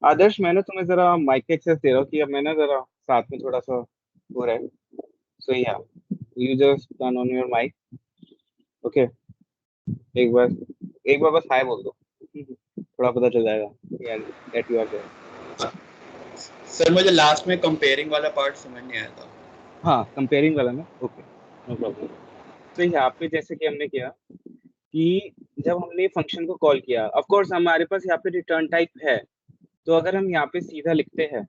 S1: आदर्श मैं ना तुम्हें जरा माइक एक्सेस दे रहा हूँ कि अब मैं ना जरा साथ में थोड़ा सा हो रहा है। सो या you just turn on your mic. Okay, एक बार बस हाय बोल दो। थोड़ा पता चल जाएगा यार that you are there.
S2: Sir मुझे लास्ट में कंपेयरिंग वाला पार्ट समझ नहीं आया था।
S1: हाँ, कंपेयरिंग वाला ना, ओके, नो प्रॉब्लम। तो यहाँ पे जैसे कि हमने किया कि जब हमने फंक्शन को कॉल किया, ऑफ कोर्स हमारे पास यहाँ पे रिटर्न टाइप है, तो अगर हम यहाँ पे सीधा लिखते हैं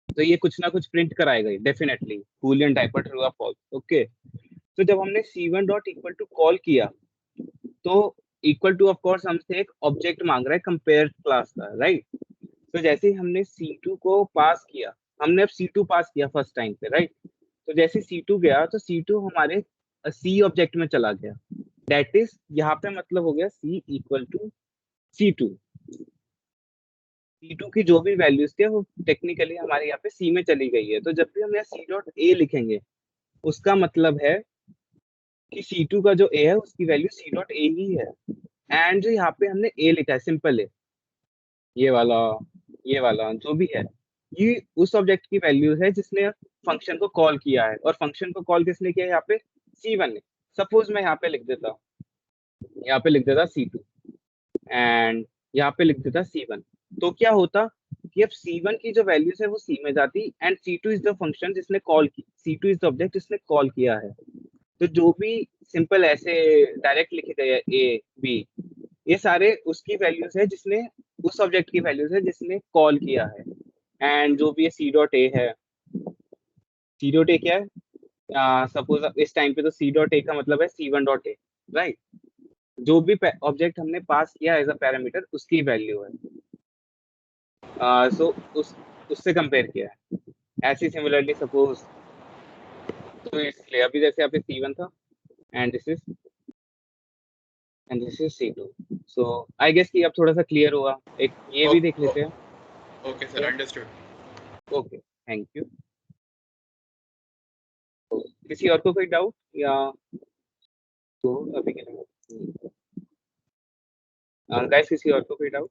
S1: तो ये कुछ ना कुछ प्रिंट कराएगा डेफिनेटली, बूलियन टाइप पर ट्रू या फॉल्स। ओके, तो जब हमने c1 dot equal to call किया तो इक्वल टू ऑफ कोर्स हमसे एक ऑब्जेक्ट मांग रहा है कंपेयर क्लास का, राइट। तो जैसे ही हमने c2 को पास किया, हमने अब c2 पास किया फर्स्ट टाइम पे, राइट। तो जैसे c2 गया तो c2 हमारे c ऑब्जेक्ट में चला गया, दैट इज यहाँ पे मतलब हो गया c equal to c2। c2 की जो भी वैल्यूज थी वो टेक्निकली हमारे यहाँ पे c में चली गई है। तो जब भी हम यहाँ c डॉट a लिखेंगे उसका मतलब है कि c2 का जो a है उसकी वैल्यू c डॉट a ही है। एंड जो यहाँ पे हमने a लिखा है, सिंपल है, ये वाला, ये वाला जो भी है, ये उस ऑब्जेक्ट की वैल्यू है जिसने फंक्शन को कॉल किया है। और फंक्शन को कॉल किसने किया है यहाँ पे? c1 ने। सपोज मैं यहाँ पे लिख देता, यहाँ पे लिख देता c2 एंड यहाँ पे लिख देता c1। तो क्या होता कि अब c1 की जो वैल्यूज है वो c में जाती and c2 is the function जिसने कॉल की, c2 इज द ऑब्जेक्ट जिसने कॉल किया है। तो जो भी सिंपल ऐसे डायरेक्ट लिखे गए ए बी, ये सारे उसकी वैल्यूज है जिसने, उस ऑब्जेक्ट की वैल्यूज है जिसने कॉल किया है। एंड जो भी ये सी डॉट ए है, सी डॉट ए क्या है, सपोज इस टाइम पे तो सी डॉट ए का मतलब है सी वन डॉट ए, राइट। जो भी ऑब्जेक्ट हमने पास किया एज अ पैरामीटर उसकी वैल्यू है। सो उससे कंपेयर किया है। ऐसे सिमिलरली सपोज, तो इसलिए अभी जैसे यहाँ पे C1 था and this is C2। So I guess कि अब थोड़ा सा क्लियर हुआ। एक ये भी देख लेते हैं।
S2: Okay sir, understood.
S1: Okay, thank you. किसी और को कोई डाउट या? तो अभी के लिए गाइस किसी और को कोई डाउट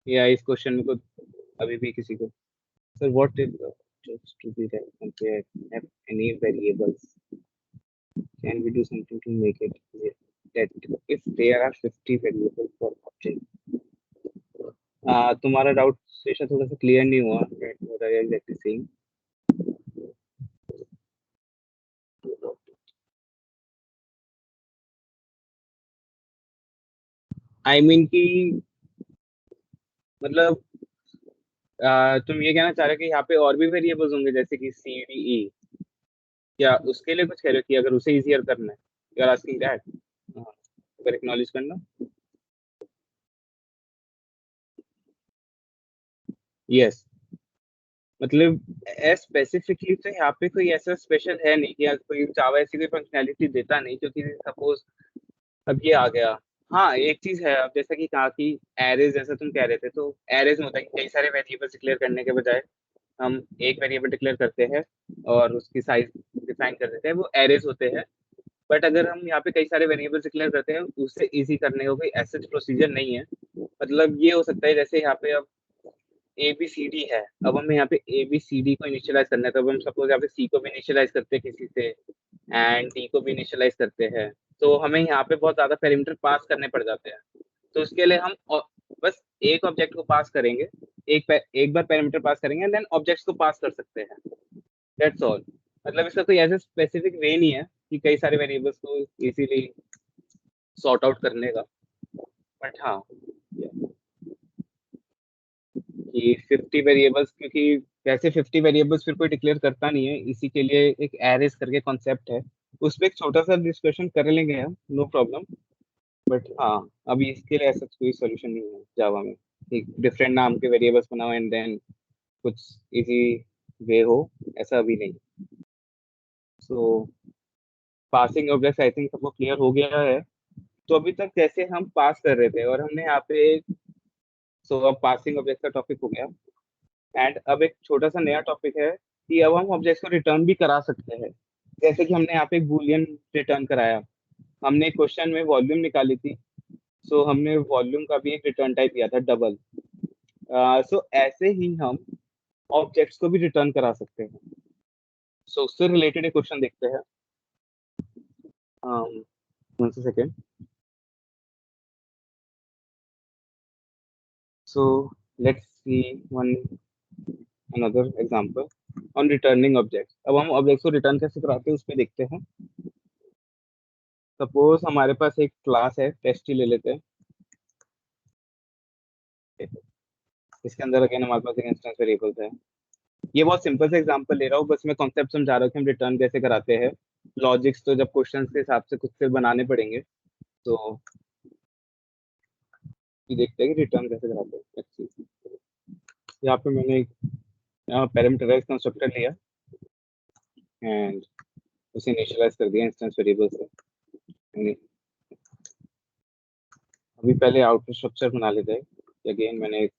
S1: या इस क्वेश्चन में को अभी भी किसी को? Sir what is just to be compared have any variables, can we do something to make it clear that if there are 50 variables for object? तुम्हारा डाउट शेषा थोड़ा सा क्लियर नहीं हुआ, what are you exactly saying? I mean कि मतलब तुम ये कहना चाह रहे हो कि यहाँ पे और भी वेरिएबल्स होंगे जैसे कि सी डी ई, क्या उसके लिए कुछ कह रहे हो कि अगर उसे इजियर करना है? You are asking that? अगर एक्नॉलेज करना। यस, मतलब स्पेसिफिकली तो यहाँ पे कोई ऐसा स्पेशल है नहीं कि कोई जावा ऐसी कोई फंक्शनैलिटी देता नहीं, क्योंकि सपोज अब ये आ गया। हाँ, एक चीज है, अब जैसा कि कहा कि एरेज, जैसा तुम कह रहे थे, तो एरेज में होता है कि कई सारे वेरिएबल्स डिक्लेयर करने के बजाय हम एक वेरिएबल डिक्लेयर करते हैं और उसकी साइज डिफाइन कर देते हैं, वो एरेज होते हैं। बट अगर हम यहाँ पे कई सारे वेरिएबल्स डिक्लेयर करते हैं, उससे इजी करने का कोई ऐसा प्रोसीजर नहीं है। मतलब ये हो सकता है जैसे यहाँ पे अब ए बी सी डी है, अब हमें यहाँ पे ए बी सी डी को इनिशियलाइज करना है, तो अब हम सपोज यहाँ पे सी को भी इनिशियलाइज करते हैं किसी से एंड डी को भी इनिशियलाइज करते हैं, तो हमें यहाँ पे बहुत ज्यादा पैरामीटर पास करने पड़ जाते हैं। तो उसके लिए हम बस एक ऑब्जेक्ट को पास करेंगे, एक बार पैरामीटर पास करेंगे एंड देन ऑब्जेक्ट्स को पास कर सकते हैं, दैट्स ऑल। मतलब इसका कोई ऐसा स्पेसिफिक वे नहीं है कि कई सारे वेरिएबल्स को इजीली सॉर्ट आउट करने का। बट हाँ, कि 50 वेरिएबल्स, क्योंकि वैसे 50 वेरिएबल्स फिर कोई डिक्लेयर करता नहीं है, इसी के लिए एक एरेज करके कॉन्सेप्ट है, उस पर एक छोटा सा डिस्कशन कर लेंगे हम, नो प्रॉब्लम। बट हाँ, अभी इसके लिए ऐसा कोई सोल्यूशन नहीं है जावा में, एक डिफरेंट नाम के वेरिएबल्स बनाओ एंड देन कुछ इजी वे हो, ऐसा अभी नहीं। सो पासिंग ऑब्जेक्ट आई थिंक सबको क्लियर हो गया है। तो अभी तक जैसे हम पास कर रहे थे और हमने यहाँ पे, सो अब पासिंग ऑब्जेक्ट का टॉपिक हो गया एंड अब एक छोटा सा नया टॉपिक है कि अब हम ऑब्जेक्ट्स को रिटर्न भी करा सकते हैं। जैसे कि हमने यहाँ पे एक बूलियन रिटर्न कराया, हमने क्वेश्चन में वॉल्यूम निकाली थी, सो हमने वॉल्यूम का भी एक रिटर्न टाइप दिया था डबल। सो ऐसे ही हम ऑब्जेक्ट्स को भी रिटर्न करा सकते हैं। सो उससे रिलेटेड एक क्वेश्चन देखते हैं। One second. So let's see one another example on returning objects. अब हम ऑब्जेक्ट्स को रिटर्न कैसे कराते हैं उस पर देखते हैं। सपोज हमारे पास एक क्लास है, टेस्ट ही ले लेते हैं। इसके अंदर अगेन हमारे पास एक इंस्टेंस वेरिएबल्स है। ये बहुत सिंपल सा एग्जांपल ले रहा हूँ, बस मैं कॉन्सेप्ट समझा रहा हूँ कि हम रिटर्न कैसे कराते हैं। लॉजिक्स तो जब क्वेश्चंस के हिसाब से खुद से बनाने पड़ेंगे, तो ये देखते हैं कि रिटर्न कैसे कराते हैं। Let's see। यहाँ पे मैंने एक पैरामीटराइज कंस्ट्रक्टर लिया एंड उसे इनिशियलाइज कर दिया इंस्टेंस वेरिएबल से। And अभी पहले आउटपुट स्ट्रक्चर बना लेते हैं। अगेन मैंने एक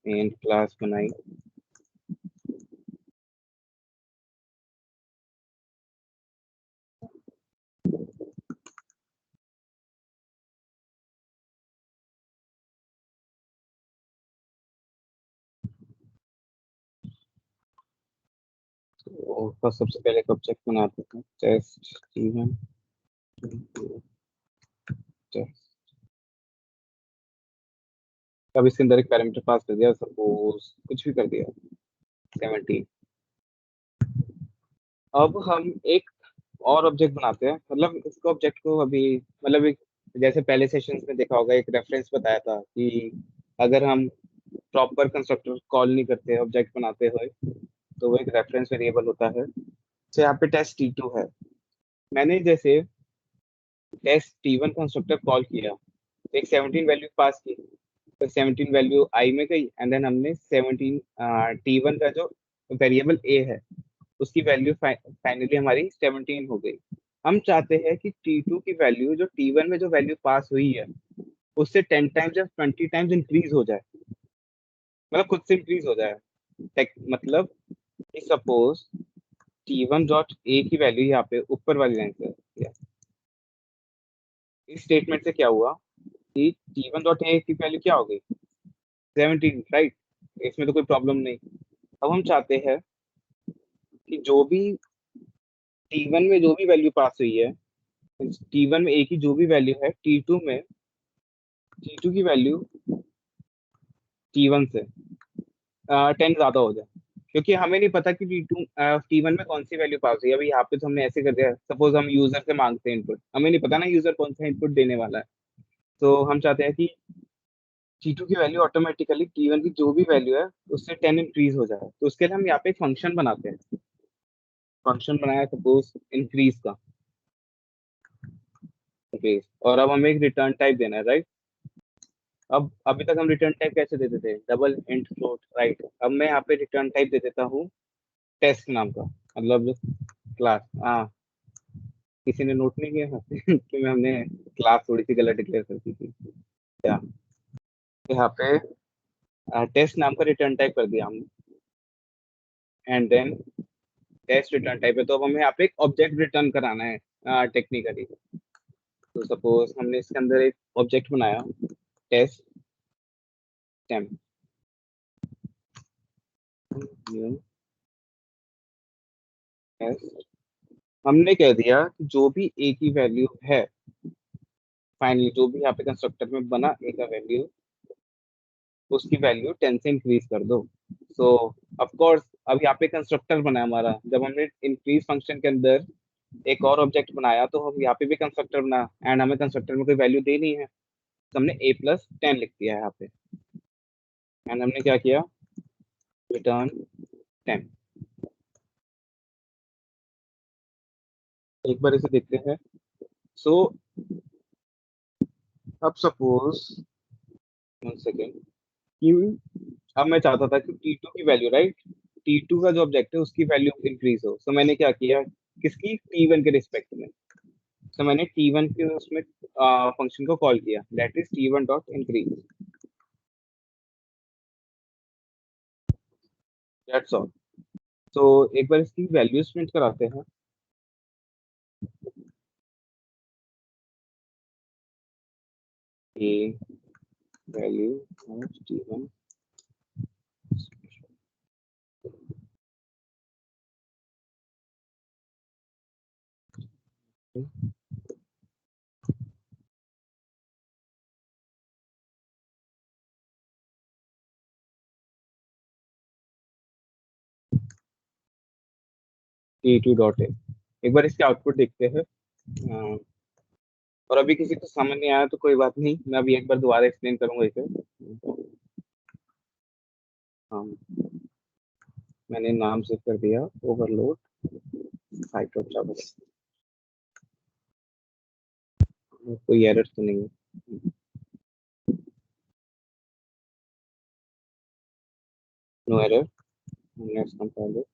S1: मेन क्लास बनाई। तो फर्स्ट सबसे पहले एक ऑब्जेक्ट बनाते हैं, टेस्ट टी1 टेस्ट। अब इसके अंदर एक पैरामीटर पास कर दिया, सपोज कुछ भी कर दिया 17। अब हम एक और ऑब्जेक्ट बनाते हैं, मतलब इसको ऑब्जेक्ट को अभी मतलब एक, जैसे पहले सेशंस में देखा होगा, एक रेफरेंस बताया था कि अगर हम प्रॉपर कंस्ट्रक्टर कॉल नहीं करते ऑब्जेक्ट बनाते हुए, तो वो एक रेफरेंस वेरिएबल होता है। तो यहाँ पे टेस्ट टी2 है। मैंने जैसे टेस्ट टी1 कंस्ट्रक्टर कॉल किया, तो एक 17 वैल्यू पास की, तो 17 वैल्यू आई में गई एंड देन हमने 17 टी1 का जो वेरिएबल ए है उसकी वैल्यू फाइनली हमारी 17 हो गई। हम चाहते हैं कि टी2 की वैल्यू जो टी1 में जो वैल्यू पास हुई है उससे 10 टाइम्स या 20 टाइम्स इंक्रीज हो जाए, मतलब खुद से इंक्रीज हो जाए। मतलब सपोज टी1 डॉट ए की वैल्यू यहाँ पे ऊपर वाली लाइन पे है। इस स्टेटमेंट से क्या हुआ कि टी1 डॉट ए की वैल्यू क्या हो गई, 17, राइट। इसमें तो कोई प्रॉब्लम नहीं। अब हम चाहते हैं कि जो भी टी1 में जो भी वैल्यू पास हुई है, टी1 में ए की जो भी वैल्यू है, टी2 में टी2 की वैल्यू टी1 से 10 ज्यादा हो जाए। क्योंकि हमें नहीं पता कि टी1 में कौन सी वैल्यू पास हुई है। अभी यहाँ पे तो हमने ऐसे कर दिया, सपोज हम यूजर से मांगते हैं इनपुट, हमें नहीं पता ना यूजर कौन सा इनपुट देने वाला है। तो हम चाहते हैं कि टी2 की वैल्यू ऑटोमेटिकली टी1 की जो भी वैल्यू है उससे 10 इंक्रीज हो जाए। तो उसके लिए हम यहाँ पे एक फंक्शन बनाते हैं। फंक्शन बनाया सपोज इंक्रीज का, इंक्रीज, और अब हमें एक रिटर्न टाइप देना है, राइट। अब अभी तक हम रिटर्न टाइप कैसे देते थे, डबल इंट फ्लोट, राइट। अब मैं यहाँ पे रिटर्न टाइप दे देता हूँ टेस्ट नाम का, मतलब क्लास। हाँ, किसी ने नोट नहीं किया कि मैं हमने क्लास थोड़ी सी गलत डिक्लेयर कर दी थी क्या। यहाँ पे टेस्ट नाम का रिटर्न टाइप कर दिया हमने and then test return type है, तो अब हमें यहाँ पे एक ऑब्जेक्ट रिटर्न कराना है टेक्निकली। तो सपोज हमने इसके अंदर एक ऑब्जेक्ट बनाया टेस्ट टेम्प, हमने कह दिया कि जो भी ए की वैल्यू है, फाइनली जो भी यहाँ पे कंस्ट्रक्टर में बना ए का वैल्यू, उसकी वैल्यू 10 से इंक्रीज कर दो। सो ऑफ कोर्स अब यहाँ पे कंस्ट्रक्टर बना है हमारा, जब हमने इंक्रीज फंक्शन के अंदर एक और ऑब्जेक्ट बनाया तो हम यहाँ पे भी कंस्ट्रक्टर बना एंड हमें कंस्ट्रक्टर में कोई वैल्यू देनी है, तो हमने a+10 लिख दिया है यहाँ पे एंड हमने क्या किया, रिटर्न 10। एक बार इसे देखते हैं। सो अब सपोज वन सेकेंड कि अब मैं चाहता था कि टी2 की वैल्यू, राइट, टी2 का जो ऑब्जेक्ट है उसकी वैल्यू इंक्रीज हो। सो मैंने क्या किया, किसकी, टी1 के रिस्पेक्ट में। तो मैंने टी1 के उसमें फंक्शन को कॉल किया, that is T one dot increase, that's all. तो एक बार इसकी वैल्यूज प्रिंट कराते हैं। ए वैल्यू ऑफ टी1 t2.a। एक बार इसके आउटपुट देखते हैं। और अभी किसी को समझ नहीं आया तो कोई बात नहीं, मैं अभी एक बार दोबारा एक्सप्लेन करूंगा इसे। हाँ, मैंने नाम सेव कर दिया, ओवरलोड साइट ऑफ जावा। कोई एरर तो नहीं है? No error. Let's compile it.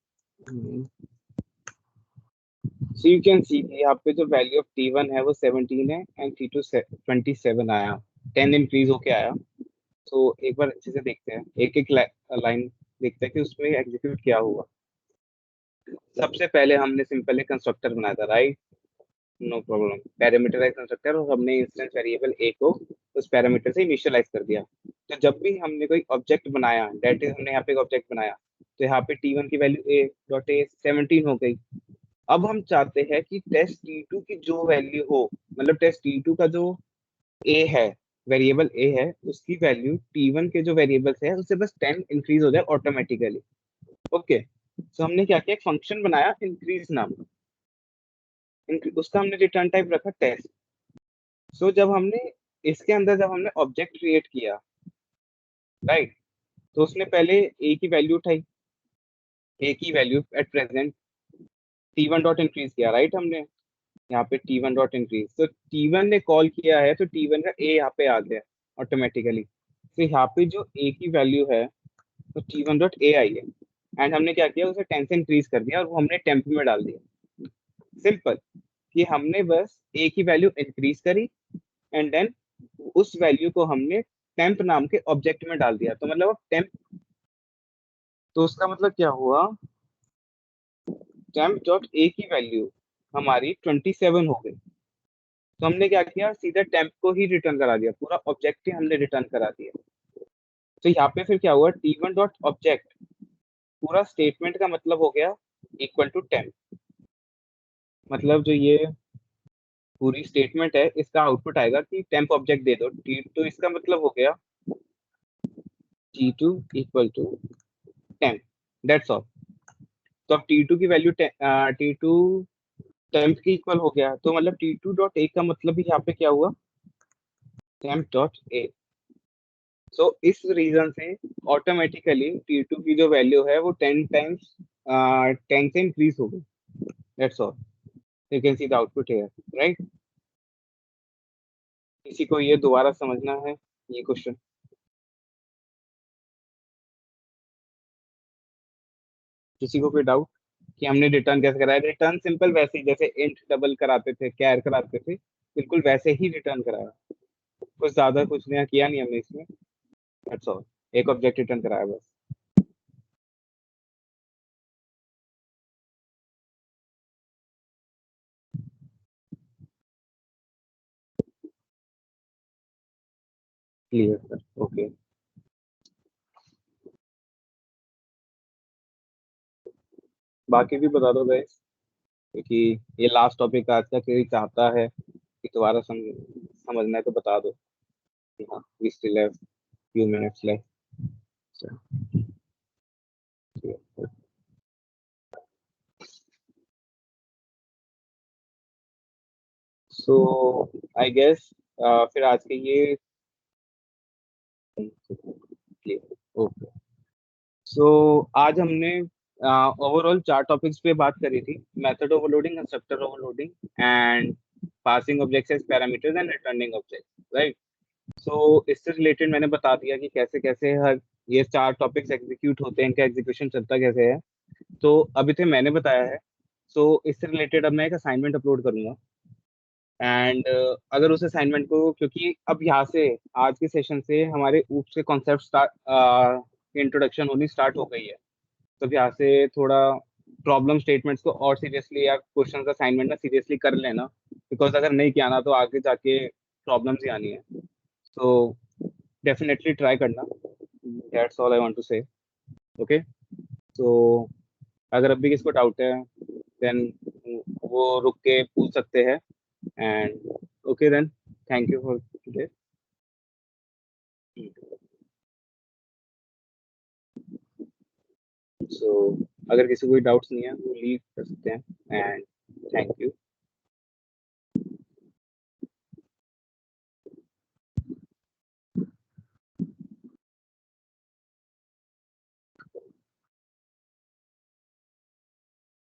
S1: So you can see यहाँ पे जो वैल्यू ऑफ t1 है वो 17 है एंड t2 27 आया, 10 इंक्रीज होके आया। तो एक बार अच्छे से देखते हैं, एक एक लाइन देखते हैं कि उसमें एग्जीक्यूट क्या हुआ। सबसे पहले हमने सिंपल एक कंस्ट्रक्टर बनाया था, right? No problem, parameterize constructor, और हमने इंस्टेंस वेरिएबल ए को उस पैरामीटर से इनिशियलाइज कर दिया। तो जब भी हमने कोई ऑब्जेक्ट बनाया, डेट इज हमने यहाँ पे एक ऑब्जेक्ट बनाया, तो यहाँ पे t1 की वैल्यू a डॉट ए 17 हो गई। अब हम चाहते हैं कि टेस्ट t2 की जो वैल्यू हो, मतलब टेस्ट t2 का जो a है, वेरिएबल a है, उसकी वैल्यू t1 के जो वेरिएबल्स है उससे बस 10 इंक्रीज हो जाए ऑटोमेटिकली। ओके, सो हमने क्या किया, एक फंक्शन बनाया इंक्रीज नाम का। उसका हमने रिटर्न टाइप रखा टेस्ट। सो जब हमने इसके अंदर जब हमने ऑब्जेक्ट क्रिएट किया, राइट, तो उसने पहले a की वैल्यू उठाई, a की value at present t1 dot increase किया, राइट? हमने यहाँ पे t1 डॉट इंक्रीज, तो t1 ने कॉल किया है तो t1 का a यहाँ पे आ गया ऑटोमेटिकली। तो यहाँ पे जो a की वैल्यू है तो t1 डॉट a आई है, एंड हमने क्या किया, उसे 10 से इंक्रीज कर दिया और वो हमने टेम्प में डाल दिया। सिंपल, कि हमने बस a की वैल्यू इंक्रीज करी एंड देन उस वैल्यू को हमने टेम्प नाम के ऑब्जेक्ट में डाल दिया। तो मतलब अब टेम्प, तो उसका मतलब क्या हुआ, टेम्प डॉट ए की वैल्यू हमारी 27 हो गई। तो हमने क्या किया, सीधा टेम्प को ही रिटर्न करा दिया, पूरा ऑब्जेक्ट ही हमने रिटर्न करा दिया। तो यहाँ पे फिर क्या हुआ, t1 डॉट ऑब्जेक्ट पूरा स्टेटमेंट का मतलब हो गया इक्वल टू टेम्प। मतलब जो ये पूरी स्टेटमेंट है इसका आउटपुट आएगा कि टेम्प ऑब्जेक्ट दे दो टी, तो इसका मतलब हो गया t2 equal to temp, that's all. तो अब t2 की वैल्यू t2 टेम्प की इक्वल हो गया, तो मतलब t2 डॉट ए का मतलब भी यहाँ पे क्या हुआ, टेम्प डॉट ए। सो इस रीजन से ऑटोमेटिकली t2 की जो वैल्यू है वो 10 टाइम्स 10 से इंक्रीज हो गई, that's all. You can see the output here, right? किसी को ये दोबारा समझना है ये क्वेश्चन? किसी को कोई डाउट कि हमने रिटर्न कैसे कराया? रिटर्न सिंपल वैसे ही जैसे इंट डबल कराते थे, कैर कराते थे, बिल्कुल वैसे ही रिटर्न कराया। कुछ ज्यादा कुछ नया किया नहीं हमने इसमें, दैट्स ऑल। एक ऑब्जेक्ट रिटर्न कराया बस। Clear sir, okay. बाकी भी बता दो गाइस, क्योंकि ये लास्ट टॉपिक आज का, कोई चाहता है कि दोबारा समझना है तो बता दो कि हाँ we still have few minutes left. So I guess फिर आज के ये, ओके। सो आज हमने ओवरऑल 4 टॉपिक्स पे बात करी थी, method overloading, constructor overloading, and passing objects as parameters and returning objects, right? So इससे रिलेटेड मैंने बता दिया कि कैसे कैसे हर ये 4 टॉपिक्स एग्जीक्यूट होते हैं, इनका एग्जीक्यूशन चलता कैसे है। तो अभी तो मैंने बताया है। सो इससे रिलेटेड अब मैं एक असाइनमेंट अपलोड करूंगा, एंड अगर उस असाइनमेंट को, क्योंकि अब यहाँ से आज के सेशन से हमारे ऊप्स के कॉन्सेप्ट स्टार्ट, इंट्रोडक्शन होनी स्टार्ट हो गई है। तो यहाँ से थोड़ा प्रॉब्लम स्टेटमेंट्स को और सीरियसली या क्वेश्चन असाइनमेंट ना सीरियसली कर लेना, बिकॉज अगर नहीं किया ना तो आगे जाके प्रॉब्लम्स ही आनी है। सो डेफिनेटली ट्राई करना, that's all I want to say. Okay, तो अगर अभी किसको डाउट है देन वो रुक के पूछ सकते हैं, and okay then, thank you for today. So अगर किसी को कोई डाउट्स नहीं है वो लीव कर सकते हैं एंड थैंक यू।